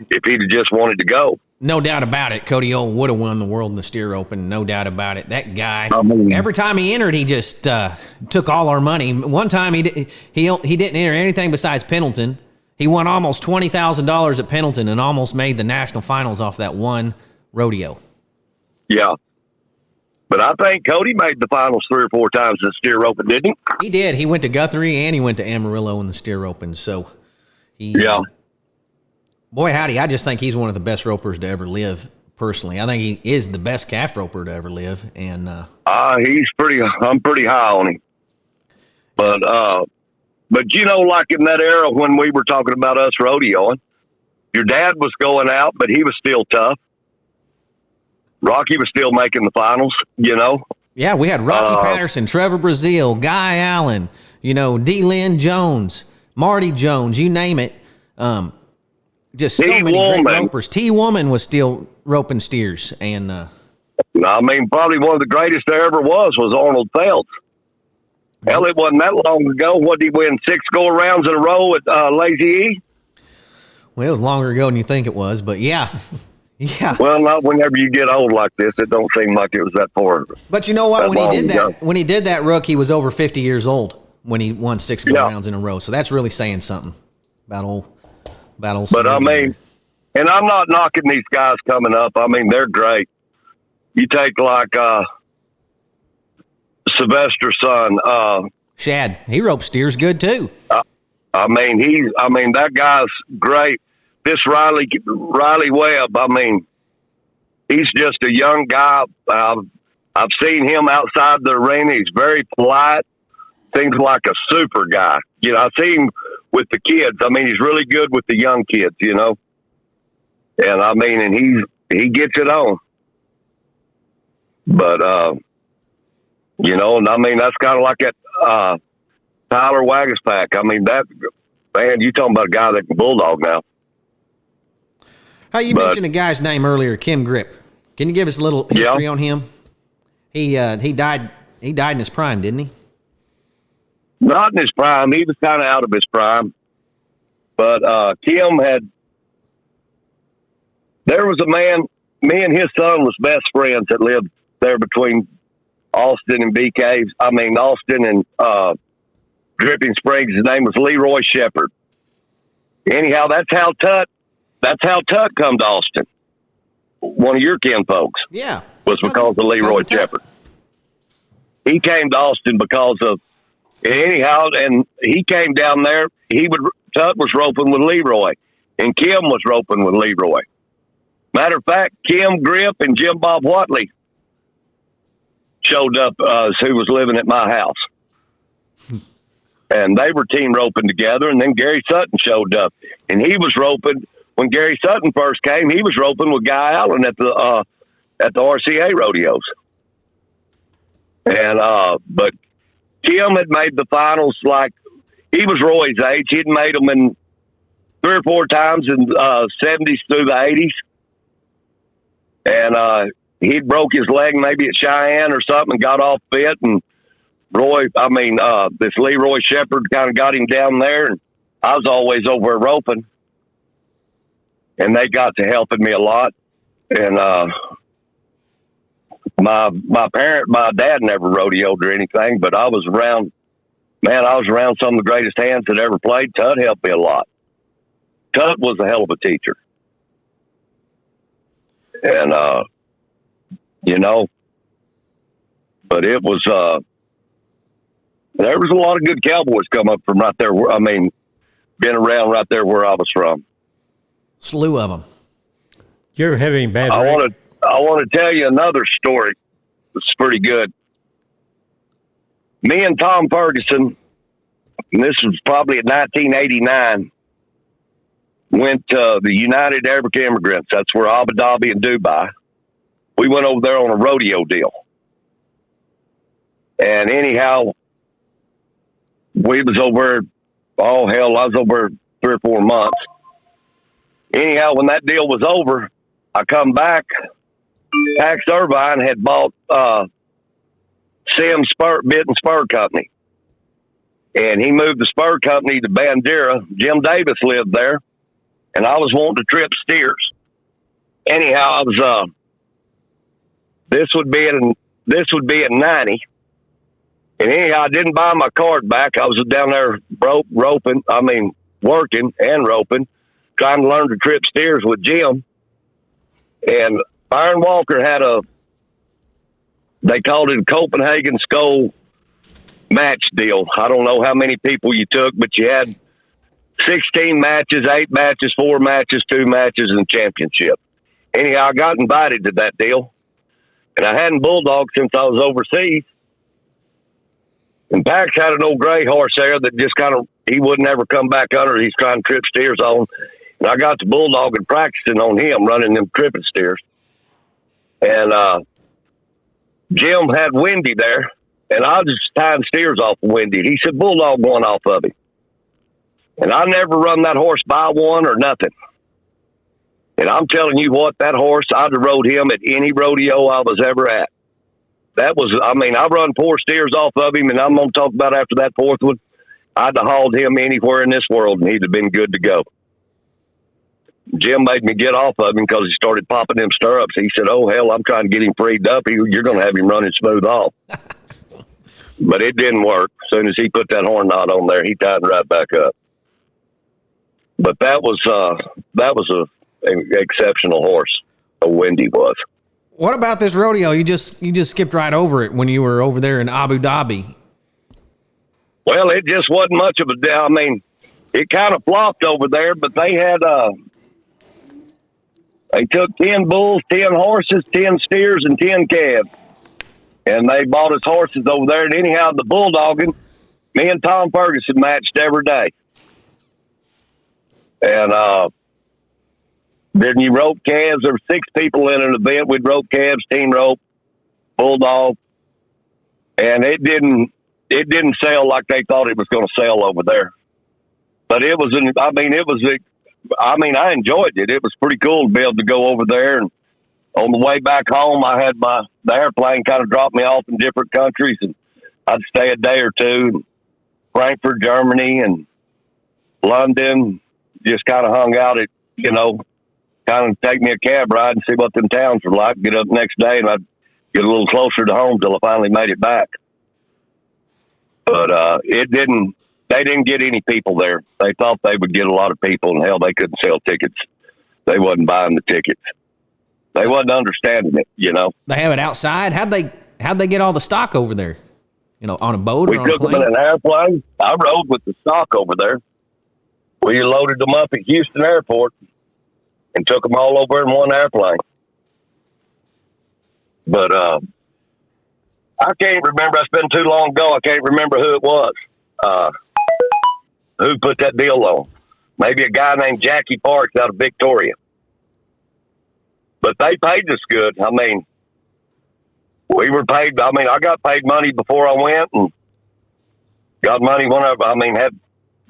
if he'd have just wanted to go. No doubt about it. Cody Owen would have won the world in the steer open. No doubt about it. That guy, every time he entered, he just took all our money. One time he didn't enter anything besides Pendleton. He won almost $20,000 at Pendleton and almost made the national finals off that one rodeo. Yeah. But I think Cody made the finals 3 or 4 times in the steer roping, didn't he? He did. He went to Guthrie and he went to Amarillo in the steer open. So boy, howdy, I just think he's one of the best ropers to ever live, personally. I think he is the best calf roper to ever live. And I'm pretty high on him. But like in that era when we were talking about us rodeoing, your dad was going out, but he was still tough. Rocky was still making the finals, Yeah, we had Rocky Patterson, Trevor Brazil, Guy Allen, D. Lynn Jones, Marty Jones, you name it. Just so many great ropers. T. Woman was still roping steers. And probably one of the greatest there ever was Arnold Phelps. Hell, it wasn't that long ago. What did he win, 6 go-arounds in a row at Lazy E? Well, it was longer ago than you think it was, but yeah. Yeah. Well, not whenever you get old like this. It don't seem like it was that far. But you know what? When he did that, Rook, he was over 50 years old. when he won 6 go-rounds in a row. So that's really saying something about old But, I mean, and I'm not knocking these guys coming up. I mean, they're great. You take, like, Sylvester's son. Shad, he ropes steers good, too. I mean, that guy's great. This Riley Webb, I mean, he's just a young guy. I've seen him outside the arena. He's very polite. Seems like a super guy. You know, I see him with the kids. I mean, he's really good with the young kids, you know. And I mean, and he gets it on. But you know, and I mean, that's kind of like that Tyler Wagaspack. I mean, that man, you talking about a guy that can bulldog now. How you mentioned a guy's name earlier, Kim Grip. Can you give us a little history on him? He died in his prime, didn't he? Not in his prime. He was kind of out of his prime. But Kim there was a man, me and his son was best friends that lived there between Austin and Austin and Dripping Springs. His name was Leroy Shepherd. Anyhow, that's how Tut come to Austin. One of your kin folks. Yeah. Was because of Leroy Shepherd. He came to Austin because of, anyhow, and he came down there. Tut was roping with Leroy, and Kim was roping with Leroy. Matter of fact, Kim Grip and Jim Bob Watley showed up who was living at my house. And they were team roping together, and then Gary Sutton showed up. And he was roping, when Gary Sutton first came, he was roping with Guy Allen at the RCA rodeos. And but Kim had made the finals, like, he was Roy's age. He'd made them in 3 or 4 times in 70s through the 80s. And he'd broke his leg maybe at Cheyenne or something and got off fit. And this Leroy Shepherd kind of got him down there. And I was always over roping. And they got to helping me a lot. And my dad never rodeoed or anything, but I was around some of the greatest hands that ever played. Tut helped me a lot. Tut was a hell of a teacher. And, you know, but it was, there was a lot of good cowboys come up from right there. Been around right there where I was from. Slew of them. You ever have any bad I want to tell you another story. It's pretty good. Me and Tom Ferguson, and this was probably in 1989, went to the United Arabic Immigrants. That's where Abu Dhabi and Dubai. We went over there on a rodeo deal. And anyhow, we was over, I was over 3 or 4 months. Anyhow, when that deal was over, I come back. Pax Irvine had bought Sim's Bit and Spur Company. And he moved the Spur Company to Bandera. Jim Davis lived there. And I was wanting to trip steers. Anyhow, I was this would be in 90. And anyhow, I didn't buy my card back. I was down there working and roping, trying to learn to trip steers with Jim. And Byron Walker had they called it a Copenhagen Skull match deal. I don't know how many people you took, but you had 16 matches, 8 matches, 4 matches, 2 matches, and a championship. Anyhow, I got invited to that deal. And I hadn't bulldogged since I was overseas. And Pax had an old gray horse there that just he wouldn't ever come back under. He's trying to trip steers on. And I got the bulldog and practicing on him, running them tripping steers. And Jim had Wendy there, and I was just tying steers off of Wendy. He said, bulldog going off of him. And I never run that horse by one or nothing. And I'm telling you what, that horse, I'd have rode him at any rodeo I was ever at. I run 4 steers off of him, and I'm going to talk about after that 4th one, I'd have hauled him anywhere in this world, and he'd have been good to go. Jim made me get off of him because he started popping them stirrups. He said, oh, hell, I'm trying to get him freed up. You're going to have him running smooth off. but it didn't work. As soon as he put that horn knot on there, he tightened right back up. But that was an exceptional horse. A Wendy was. What about this rodeo? You just skipped right over it when you were over there in Abu Dhabi. Well, it just wasn't much of a deal. I mean, it kind of flopped over there, but they had they took 10 bulls, 10 horses, 10 steers, and 10 calves. And they bought us horses over there. And anyhow, the bulldogging, me and Tom Ferguson matched every day. And then you rope calves. There were 6 people in an event. We'd rope calves, team rope, bulldog. And it didn't sell like they thought it was going to sell over there. But it was, I enjoyed it. It was pretty cool to be able to go over there. And on the way back home, I had the airplane kind of dropped me off in different countries, and I'd stay a day or two in Frankfurt, Germany, and London. Just kind of hung out at, kind of take me a cab ride and see what them towns were like. Get up the next day, and I'd get a little closer to home till I finally made it back. But they didn't get any people there. They thought they would get a lot of people, and hell, they couldn't sell tickets. They wasn't buying the tickets. They wasn't understanding it, They have it outside. How'd they get all the stock over there? On a boat or on a plane? We took them in an airplane. I rode with the stock over there. We loaded them up at Houston Airport and took them all over in one airplane. But I can't remember. It's been too long ago. I can't remember who it was. Who put that deal on? Maybe a guy named Jackie Parks out of Victoria. But they paid us good. I mean, we were paid. I mean, I got paid money before I went, and got money had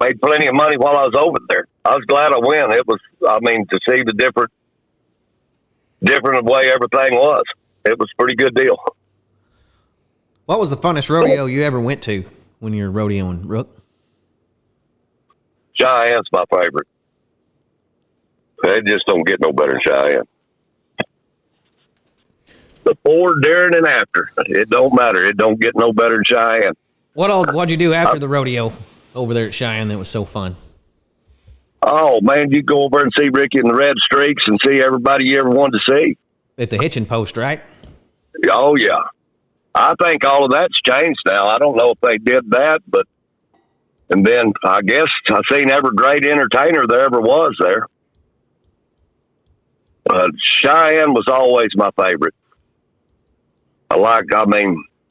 made plenty of money while I was over there. I was glad I went. It was, to see the different way everything was. It was a pretty good deal. What was the funnest rodeo you ever went to when you were rodeoing, Rook? Cheyenne's my favorite. They just don't get no better than Cheyenne. Before, during, and after. It don't matter. It don't get no better than Cheyenne. What'd you do after the rodeo over there at Cheyenne that was so fun? Oh, man, you go over and see Ricky and the Red Streaks and see everybody you ever wanted to see. At the hitching post, right? Oh, yeah. I think all of that's changed now. I don't know if they did that, but and then I guess I seen every great entertainer there ever was there. But Cheyenne was always my favorite.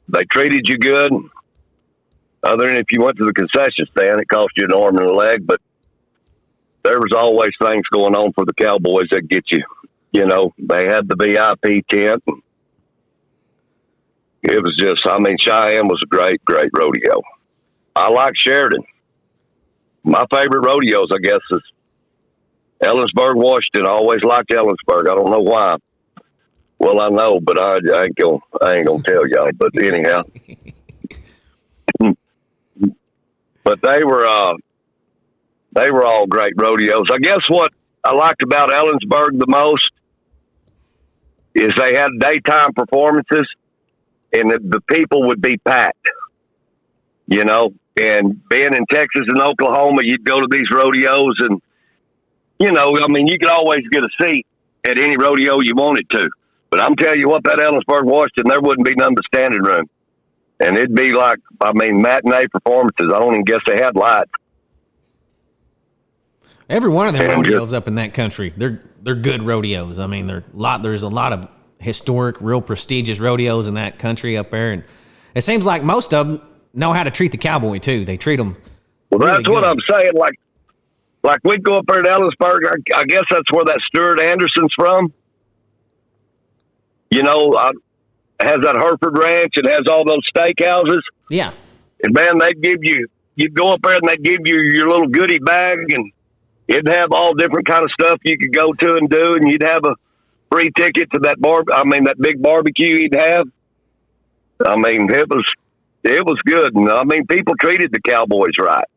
They treated you good. Other than if you went to the concession stand, it cost you an arm and a leg, but there was always things going on for the cowboys that get you. They had the VIP tent. And it was just, Cheyenne was a great, great rodeo. I like Sheridan. My favorite rodeos, I guess, is Ellensburg, Washington. I always liked Ellensburg. I don't know why. Well, I know, but I ain't gonna tell y'all. But anyhow, but they were all great rodeos. I guess what I liked about Ellensburg the most is they had daytime performances, and the people would be packed. And being in Texas and Oklahoma, you'd go to these rodeos, and you could always get a seat at any rodeo you wanted to. But I'm telling you what, that Ellensburg, Washington, there wouldn't be none but standing room. And it'd be like, matinee performances. I don't even guess they had lights. Every one of them rodeos up in that country, they're good rodeos. There's a lot of historic, real prestigious rodeos in that country up there. And it seems like most of them know how to treat the cowboy, too. They treat them that's what I'm saying. Like we'd go up there to Ellensburg. I guess that's where that Stuart Anderson's from. Has that Hereford Ranch. It has all those steakhouses. Yeah. And, man, you'd go up there and they'd give you your little goodie bag, and it'd have all different kind of stuff you could go to and do, and you'd have a free ticket to that big barbecue he'd have. It was good. And, people treated the cowboys right,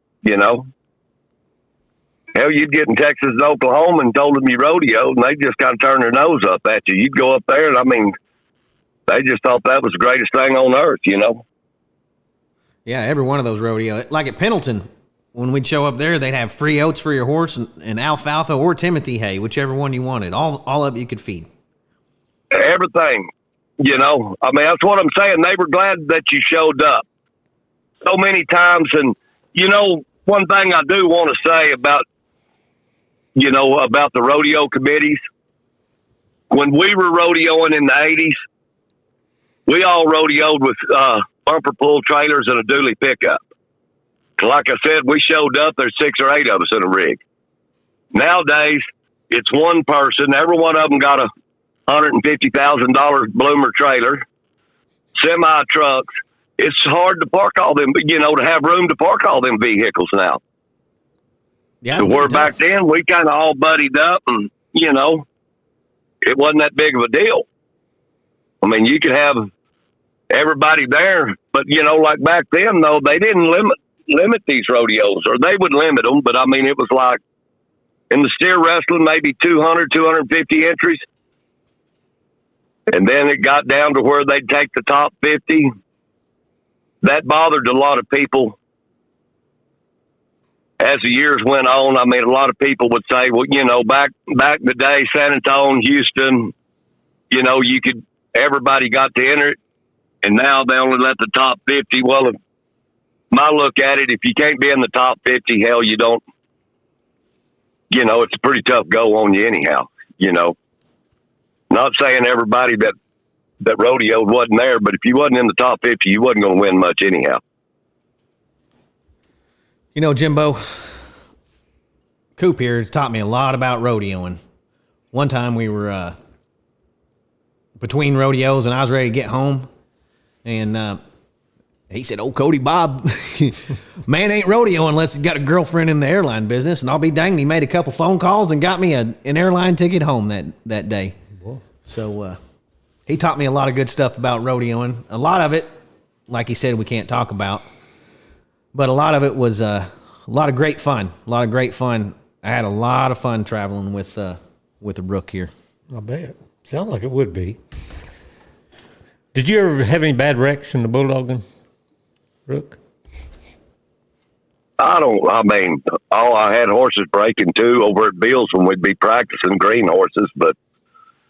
Hell, you'd get in Texas and Oklahoma and told them you rodeo, and they just kind of turn their nose up at you. You'd go up there, and they just thought that was the greatest thing on earth, Yeah, every one of those rodeo. Like at Pendleton, when we'd show up there, they'd have free oats for your horse and alfalfa or Timothy hay, whichever one you wanted. All of it you could feed. Everything. You know, I mean, that's what I'm saying. They were glad that you showed up so many times. And, you know, one thing I do want to say about the rodeo committees, when we were rodeoing in the 80s, we all rodeoed with bumper pull trailers and a dually pickup. Like I said, we showed up, there's 6 or 8 of us in a rig. Nowadays, it's one person. Every one of them got a $150,000 bloomer trailer, semi trucks. It's hard to park all them, to have room to park all them vehicles now. Yeah, so where back then we kind of all buddied up, and it wasn't that big of a deal. I mean, you could have everybody there, but like back then, though, they didn't limit these rodeos, or they would limit them. But I mean, it was like in the steer wrestling, maybe 200, 250 entries. And then it got down to where they'd take the top 50. That bothered a lot of people. As the years went on, I mean, a lot of people would say, well, back in the day, San Antonio, Houston, everybody got to enter it. And now they only let the top 50. Well, my look at it, if you can't be in the top 50, hell, you don't, it's a pretty tough go on you anyhow, Not saying everybody that rodeoed wasn't there, but if you wasn't in the top 50, you wasn't going to win much anyhow. Jimbo, Coop here taught me a lot about rodeoing. One time we were between rodeos and I was ready to get home. And he said, "Oh, Cody Bob, man ain't rodeo unless he's got a girlfriend in the airline business." And I'll be danged, he made a couple phone calls and got me an airline ticket home that day. Whoa. So he taught me a lot of good stuff about rodeoing. A lot of it, like he said, we can't talk about. But a lot of it was a lot of great fun. I had a lot of fun traveling with the Rook here. I bet. Sound like it would be. Did you ever have any bad wrecks in the bulldogging, Rook? I had horses breaking too over at Bill's when we'd be practicing green horses, but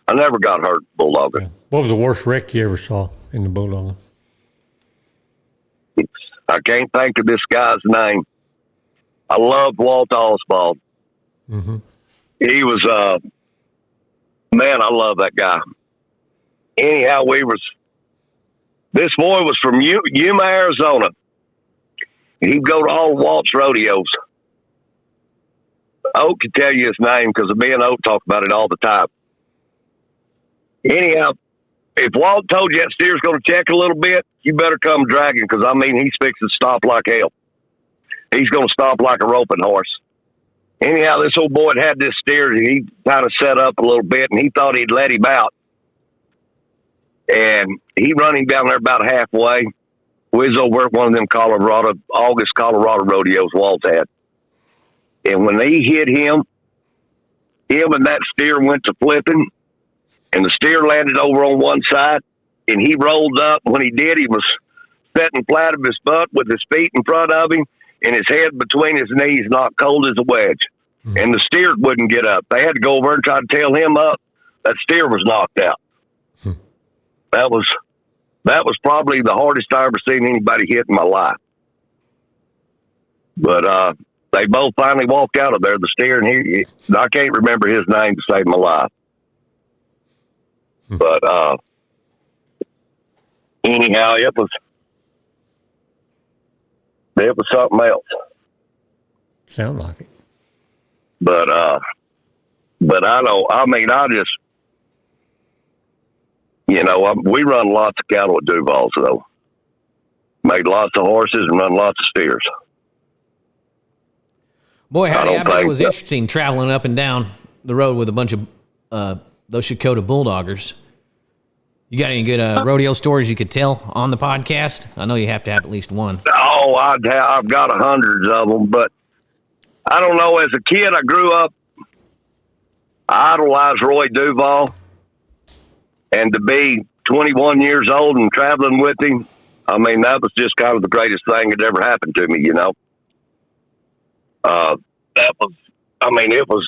I never got hurt bulldogging. Yeah. What was the worst wreck you ever saw in the bulldogging? I can't think of this guy's name. I loved Walt Oswald. Mm-hmm. He was, man, I love that guy. Anyhow, this boy was from Yuma, Arizona. He'd go to all Walt's rodeos. Ote could tell you his name because me and Ote talk about it all the time. Anyhow, if Walt told you that steer's going to check a little bit, you better come dragging because, he's fixing to stop like hell. He's going to stop like a roping horse. Anyhow, this old boy had this steer. He kind of set up a little bit, and he thought he'd let him out. And he run him down there about halfway. We was over at one of them August Colorado rodeos Walt had. And when he hit him and that steer went to flipping, and the steer landed over on one side, and he rolled up. When he did, he was sitting flat of his butt with his feet in front of him and his head between his knees, knocked cold as a wedge. Mm-hmm. And the steer wouldn't get up. They had to go over and try to tail him up. That steer was knocked out. Mm-hmm. That was probably the hardest I ever seen anybody hit in my life. But they both finally walked out of there, the steer and I can't remember his name to save my life. But anyhow, it was something else. Sound like it. But I just we run lots of cattle at Duvall's though. Made lots of horses and run lots of steers. Boy, howdy, I bet it was interesting traveling up and down the road with a bunch of those Shakota bulldoggers. You got any good rodeo stories you could tell on the podcast? I know you have to have at least one. Oh, I've got hundreds of them, but I don't know. As a kid, I grew up, I idolized Roy Duvall, and to be 21 years old and traveling with him, I mean, that was just kind of the greatest thing that ever happened to me, you know. That was, I mean, it was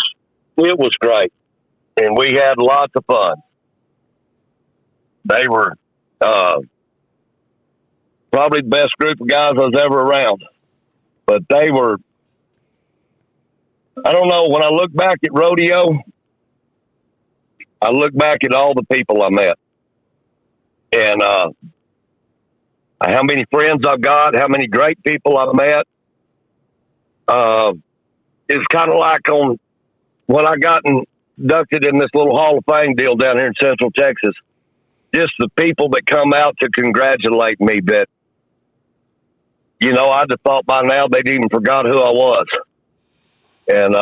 great. And we had lots of fun. They were probably the best group of guys I was ever around. But they were, I don't know, when I look back at Rodeo, I look back at all the people I met. And how many friends I've got, how many great people I've met. It's kind of like when I got inducted in this little Hall of Fame deal down here in Central Texas, just the people that come out to congratulate me that, you know, I'd have thought by now they'd even forgot who I was. And,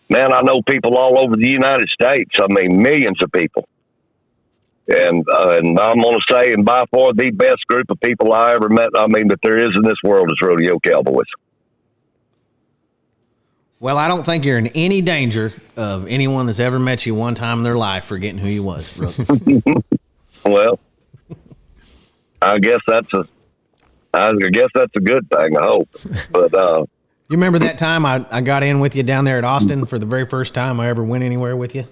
man, I know people all over the United States. I mean, millions of people. And I'm going to say, and by far the best group of people I ever met, I mean, that there is in this world is Rodeo Cowboys. Well, I don't think you're in any danger of anyone that's ever met you one time in their life forgetting who you was, Rook. Well, I guess that's a good thing, I hope. But you remember that time I got in with you down there at Austin for the very first time I ever went anywhere with you?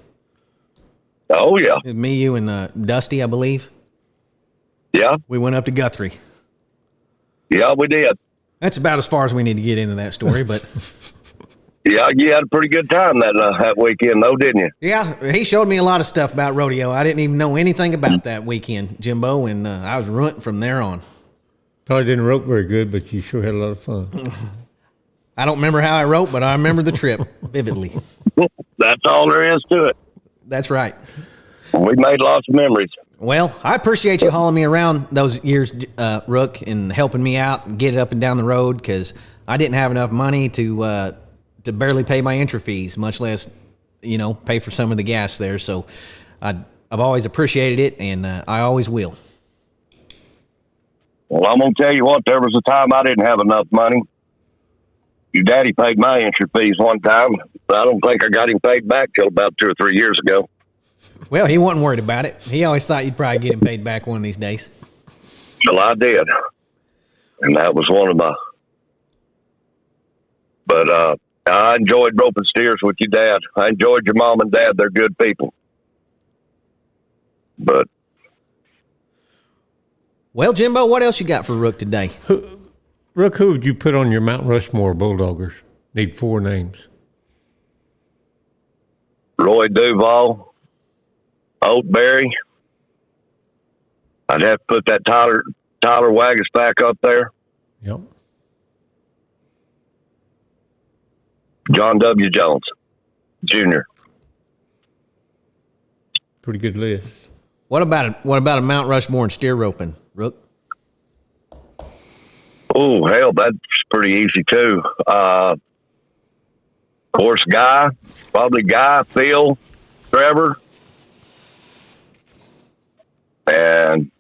Oh, yeah. It was me, you, and Dusty, I believe. Yeah. We went up to Guthrie. Yeah, we did. That's about as far as we need to get into that story, but... Yeah, you had a pretty good time that weekend, though, didn't you? Yeah, he showed me a lot of stuff about rodeo. I didn't even know anything about that weekend, Jimbo, and I was rooting from there on. Probably didn't rope very good, but you sure had a lot of fun. I don't remember how I roped, but I remember the trip vividly. That's all there is to it. That's right. We made lots of memories. Well, I appreciate you hauling me around those years, Rook, and helping me out and get it up and down the road because I didn't have enough money to barely pay my entry fees, much less, pay for some of the gas there. So I've always appreciated it, and I always will. Well, I'm going to tell you what, there was a time I didn't have enough money. Your daddy paid my entry fees one time. I don't think I got him paid back till about 2 or 3 years ago. Well, he wasn't worried about it. He always thought you'd probably get him paid back one of these days. Well, I did. And that was one of my... But I enjoyed roping steers with your dad. I enjoyed your mom and dad. They're good people. But... Well, Jimbo, what else you got for Rook today? Rook, who would you put on your Mount Rushmore Bulldoggers? Need 4 names. Roy Duvall, Ote Berry. I'd have to put that Tyler Waggus back up there. Yep. John W. Jones, Jr. Pretty good list. What about a Mount Rushmore and steer roping, Rook? Oh, hell, that's pretty easy, too. Of course, probably Guy, Phil, Trevor, and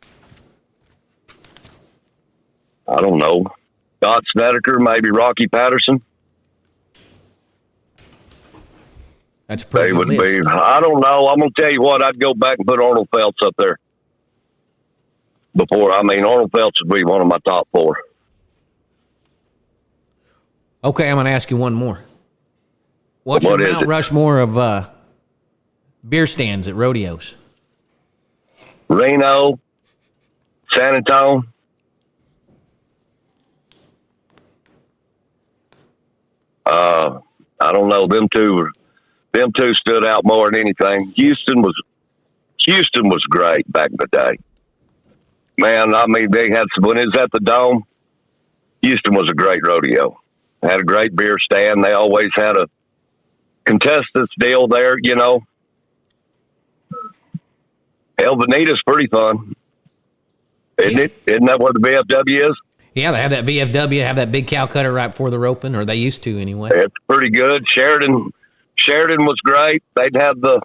I don't know, Scott Snedeker, maybe Rocky Patterson. That's a pretty good list. I don't know. I'm going to tell you what, I'd go back and put Arnold Phelps up there. Arnold Phelps would be one of my top 4. Okay, I'm going to ask you one more. What's What your is Mount it? Rushmore of beer stands at rodeos? Reno, San Antonio. I don't know. Them two stood out more than anything. Houston was great back in the day. Man, they had when it was at the Dome, Houston was a great rodeo. Had a great beer stand. They always had a contestants deal there, Hell, Bonita's pretty fun. Isn't it? Isn't that where the BFW is? Yeah, they have that VFW, have that big cow cutter right before the roping, or they used to anyway. It's pretty good. Sheridan was great. They'd have the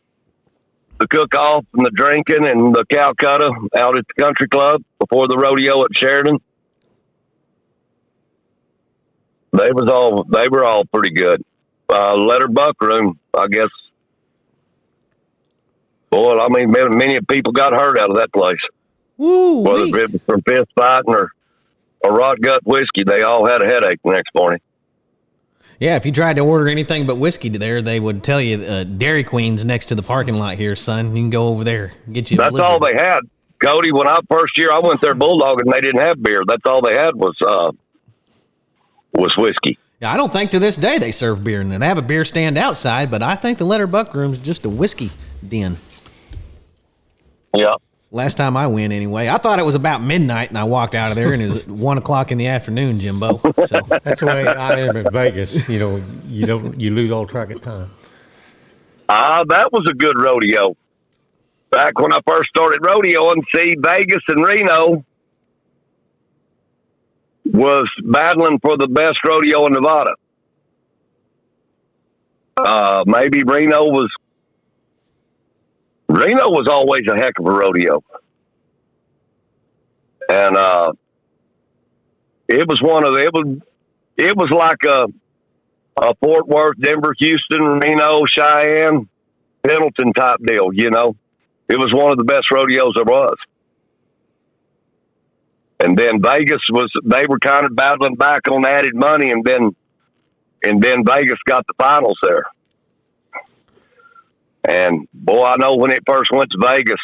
cook-off and the drinking and the Calcutta out at the country club before the rodeo at Sheridan. They were all pretty good. Letter Buckroom, I guess. Boy, many people got hurt out of that place. Woo! Whether it was from fist fighting or rot gut whiskey, they all had a headache the next morning. Yeah, if you tried to order anything but whiskey there, they would tell you Dairy Queen's next to the parking lot here, son. You can go over there, get you a That's blizzard. all they had. Cody, when first year I went there bulldogging, they didn't have beer. That's all they had was whiskey. Yeah, I don't think to this day they serve beer, and they have a beer stand outside, but I think the Letter Buck Room is just a whiskey den. Yeah. Last time I went, anyway. I thought it was about midnight, and I walked out of there, and it was 1 o'clock in the afternoon, Jimbo. So That's the way I am in Vegas. You know, you lose all track of time. That was a good rodeo. Back when I first started rodeoing, see, Vegas and Reno was battling for the best rodeo in Nevada. Maybe Reno was always a heck of a rodeo. And it was like a Fort Worth, Denver, Houston, Reno, Cheyenne, Pendleton type deal, you know. It was one of the best rodeos there was. And then Vegas they were kind of battling back on added money, and then Vegas got the finals there. And boy, I know when it first went to Vegas,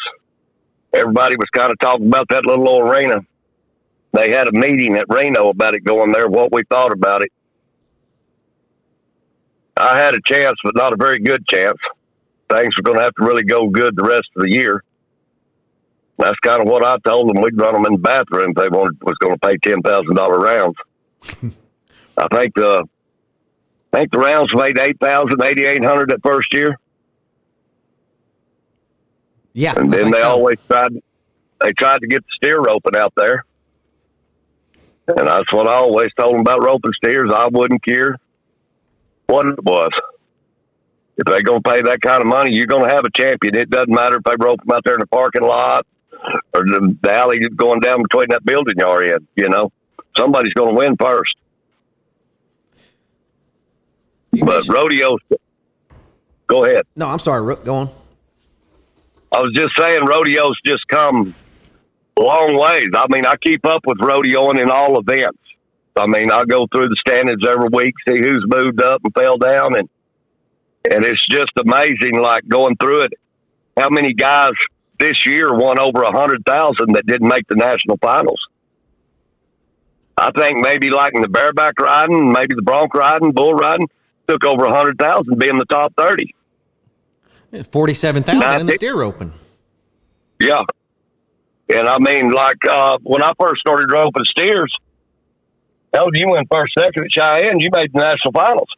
everybody was kind of talking about that little old arena. They had a meeting at Reno about it going there, what we thought about it. I had a chance, but not a very good chance. Things were going to have to really go good the rest of the year. That's kind of what I told them. We'd run them in the bathroom if they was going to pay $10,000 rounds. I think the rounds made $8,000, $8,800 that first year. yeah, And then they always tried to get the steer roping out there. And that's what I always told them about roping steers. I wouldn't care what it was. If they're going to pay that kind of money, you're going to have a champion. It doesn't matter if they rope them out there in the parking lot or the alley going down between that building you're in, you know. Somebody's going to win first. But rodeos, go ahead. No, I'm sorry, Rook, go on. I was just saying rodeos just come a long ways. I mean, I keep up with rodeoing in all events. I mean, I go through the standings every week, see who's moved up and fell down, and it's just amazing, like going through it, how many guys this year won over 100,000 that didn't make the national finals. I think maybe like in the bareback riding, maybe the bronc riding, bull riding, took over 100,000 being the top 30. 47,000 in the steer roping. Yeah. And I mean, like when I first started roping steers, hell, you went first, second at Cheyenne, you made the national finals.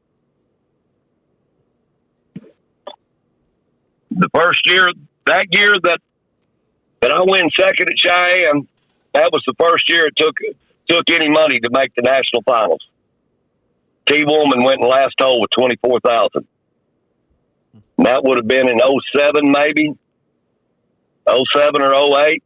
The first year, that year that I went second at Cheyenne, that was the first year it took any money to make the national finals. T-Woman went in last hole with 24,000. That would have been in 07 maybe, 07 or 08.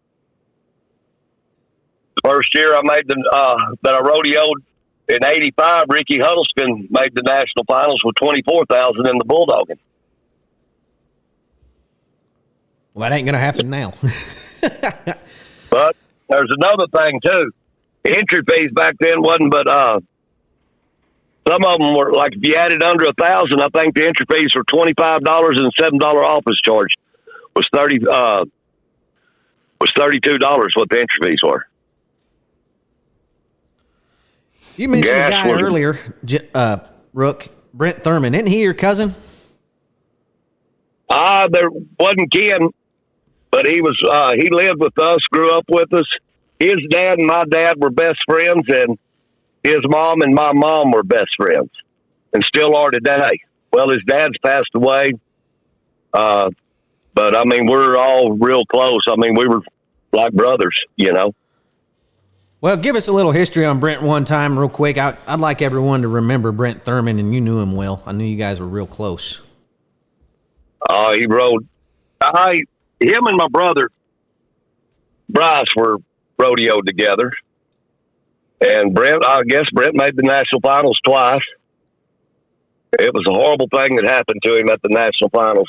The first year I made that I rodeoed in 85, Ricky Huddleston made the national finals with 24,000 in the bulldogging. Well, that ain't going to happen now. But there's another thing, too. Entry fees back then wasn't, but some of them were, like, if you added under 1,000, I think the entry fees were $25 and $7 office charge was $32 what the entry fees were. You mentioned a Gas guy was- earlier, Rook, Brent Thurman. Isn't he your cousin? There wasn't Ken, but he was. He lived with us, grew up with us. His dad and my dad were best friends, and his mom and my mom were best friends, and still are today. Well, his dad's passed away, but I mean, we're all real close. I mean, we were like brothers, you know. Well, give us a little history on Brent one time real quick. I'd like everyone to remember Brent Thurman, and you knew him well. I knew you guys were real close. He rode. Him and my brother Bryce were rodeoed together, and Brent. I guess Brent made the national finals twice. It was a horrible thing that happened to him at the national finals.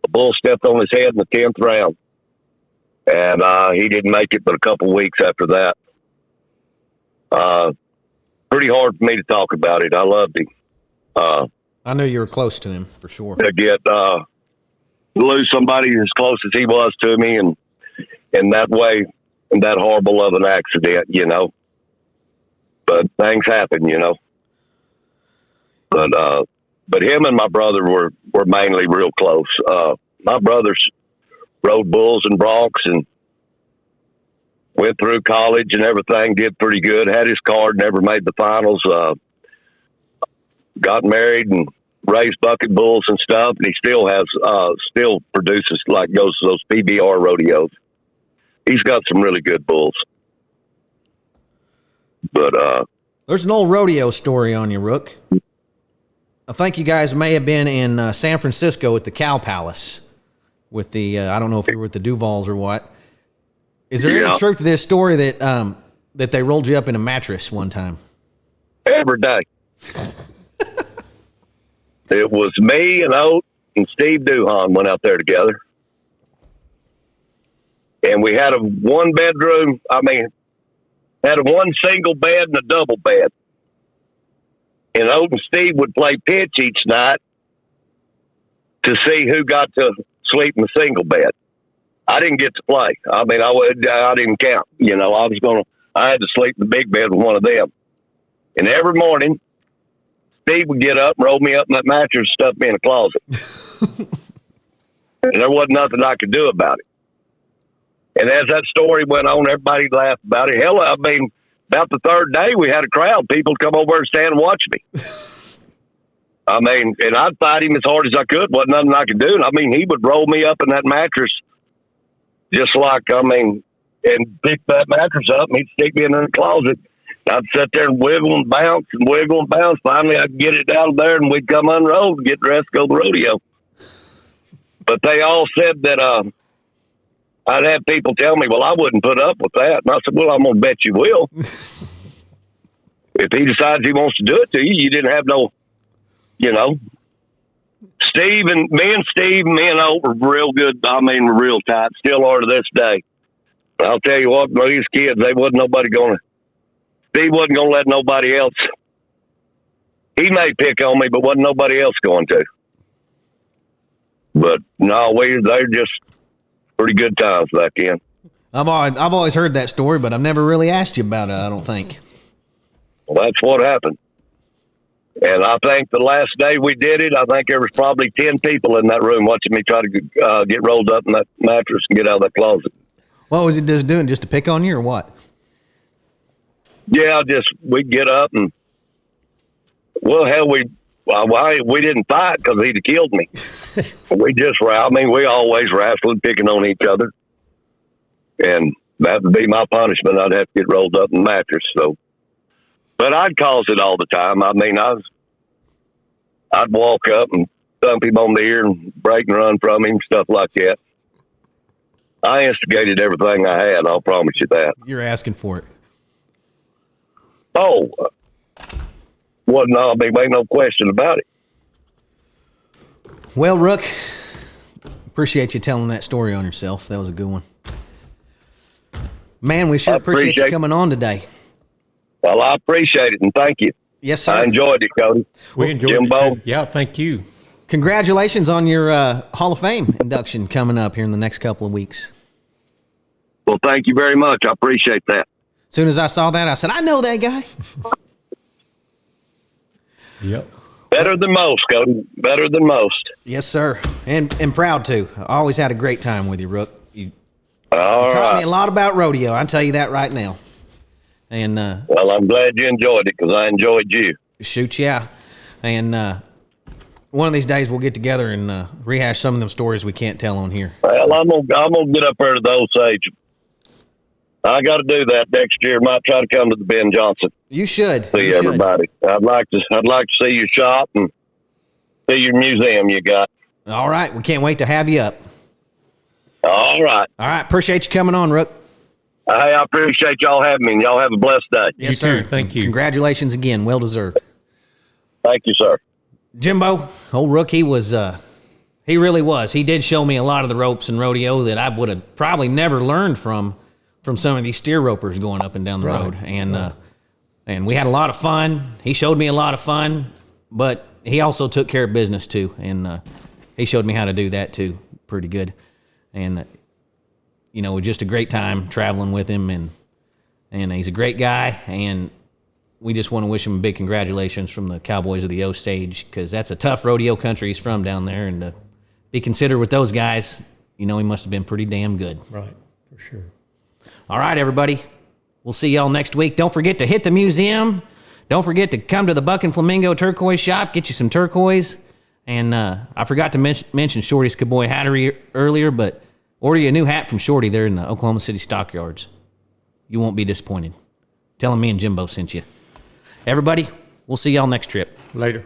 The bull stepped on his head in the 10th round. And he didn't make it but a couple weeks after that. Pretty hard for me to talk about it. I loved him. I knew you were close to him for sure. To get lose somebody as close as he was to me, and in that way, in that horrible of an accident, you know. But things happen, you know. But him and my brother were mainly real close. My brothers rode bulls and broncs and went through college and everything, did pretty good, had his card, never made the finals, got married and raised bucket bulls and stuff, and he still has, still produces, like goes to those PBR rodeos. He's got some really good bulls. But, there's an old rodeo story on you, Rook. I think you guys may have been in San Francisco at the Cow Palace with the, I don't know if you were with the Duvalls or what. Is there any truth to this story that that they rolled you up in a mattress one time? Every day. It was me and Ote and Steve Duhon went out there together. And we had a one single bed and a double bed. And Ote and Steve would play pitch each night to see who got to sleep in the single bed. I didn't get to play. I mean, I didn't count. You know, I had to sleep in the big bed with one of them. And every morning, Steve would get up and roll me up in that mattress and stuff me in a closet. And there wasn't nothing I could do about it. And as that story went on, everybody laughed about it. Hell, I mean, about the third day, we had a crowd. People come over and stand and watch me. I mean, and I'd fight him as hard as I could. Wasn't nothing I could do. And I mean, he would roll me up in that mattress just like, I mean, and pick that mattress up and he'd stick me in the closet. I'd sit there and wiggle and bounce and wiggle and bounce. Finally, I'd get it out of there and we'd come unrolled and get dressed, go to the rodeo. But they all said that I'd have people tell me, well, I wouldn't put up with that. And I said, well, I'm going to bet you will. If he decides he wants to do it to you, you didn't have no, you know. Me and Ote were real good. I mean, real tight. Still are to this day. I'll tell you what, these kids, Steve wasn't going to let nobody else. He may pick on me, but wasn't nobody else going to. But no, they're just pretty good times back then. I've always heard that story, but I've never really asked you about it, I don't think. Well, that's what happened. And I think the last day we did it, I think there was probably 10 people in that room watching me try to get rolled up in that mattress and get out of that closet. What was he just doing? Just to pick on you or what? Yeah, we'd get up and, well, hell, we didn't fight because he'd have killed me. We always wrestled, picking on each other. And that would be my punishment. I'd have to get rolled up in the mattress. So, but I'd cause it all the time. I mean, I'd walk up and thump him on the ear and break and run from him, stuff like that. I instigated everything I had. I'll promise you that. You're asking for it. Oh, well, no, ain't no question about it. Well, Rook, appreciate you telling that story on yourself. That was a good one. Man, we sure appreciate you coming on today. Well, I appreciate it, and thank you. Yes, sir. I enjoyed it, Cody. We enjoyed Jimbo. it. Yeah, thank you. Congratulations on your Hall of Fame induction coming up here in the next couple of weeks. Well, thank you very much. I appreciate that. As soon as I saw that, I said, I know that guy. Yep. Better than most, Cody. Better than most. Yes, sir. And proud to. I always had a great time with you, Rook. You All taught right. me a lot about rodeo. I tell you that right now. And well, I'm glad you enjoyed it because I enjoyed you. shoot, yeah. And one of these days we'll get together and rehash some of them stories we can't tell on here. Well, I'm gonna get up there to the Osage. I got to do that next year. Might try to come to the Ben Johnson. You should See everybody. I'd like to see your shop and see your museum you got. All right, we can't wait to have you up. All right. All right, appreciate you coming on, Rook. Hey, I appreciate y'all having me, and y'all have a blessed day. Yes, You sir. too. Thank you. Congratulations again. Well deserved. Thank you, sir. Jimbo, old Rook, he was He really was. He did show me a lot of the ropes in rodeo that I would have probably never learned from some of these steer ropers going up and down the road. And we had a lot of fun. He showed me a lot of fun, but he also took care of business too. And he showed me how to do that too, pretty good. And you know, just a great time traveling with him, and he's a great guy, and we just want to wish him a big congratulations from the Cowboys of the Osage, because that's a tough rodeo country he's from down there, and to be considered with those guys, you know, he must have been pretty damn good. Right, for sure. All right, everybody. We'll see y'all next week. Don't forget to hit the museum. Don't forget to come to the Buck and Flamingo Turquoise Shop, get you some turquoise. And I forgot to mention Shorty's Cowboy Hattery earlier, but order you a new hat from Shorty there in the Oklahoma City Stockyards. You won't be disappointed. Tell him me and Jimbo sent you. Everybody, we'll see y'all next trip. Later.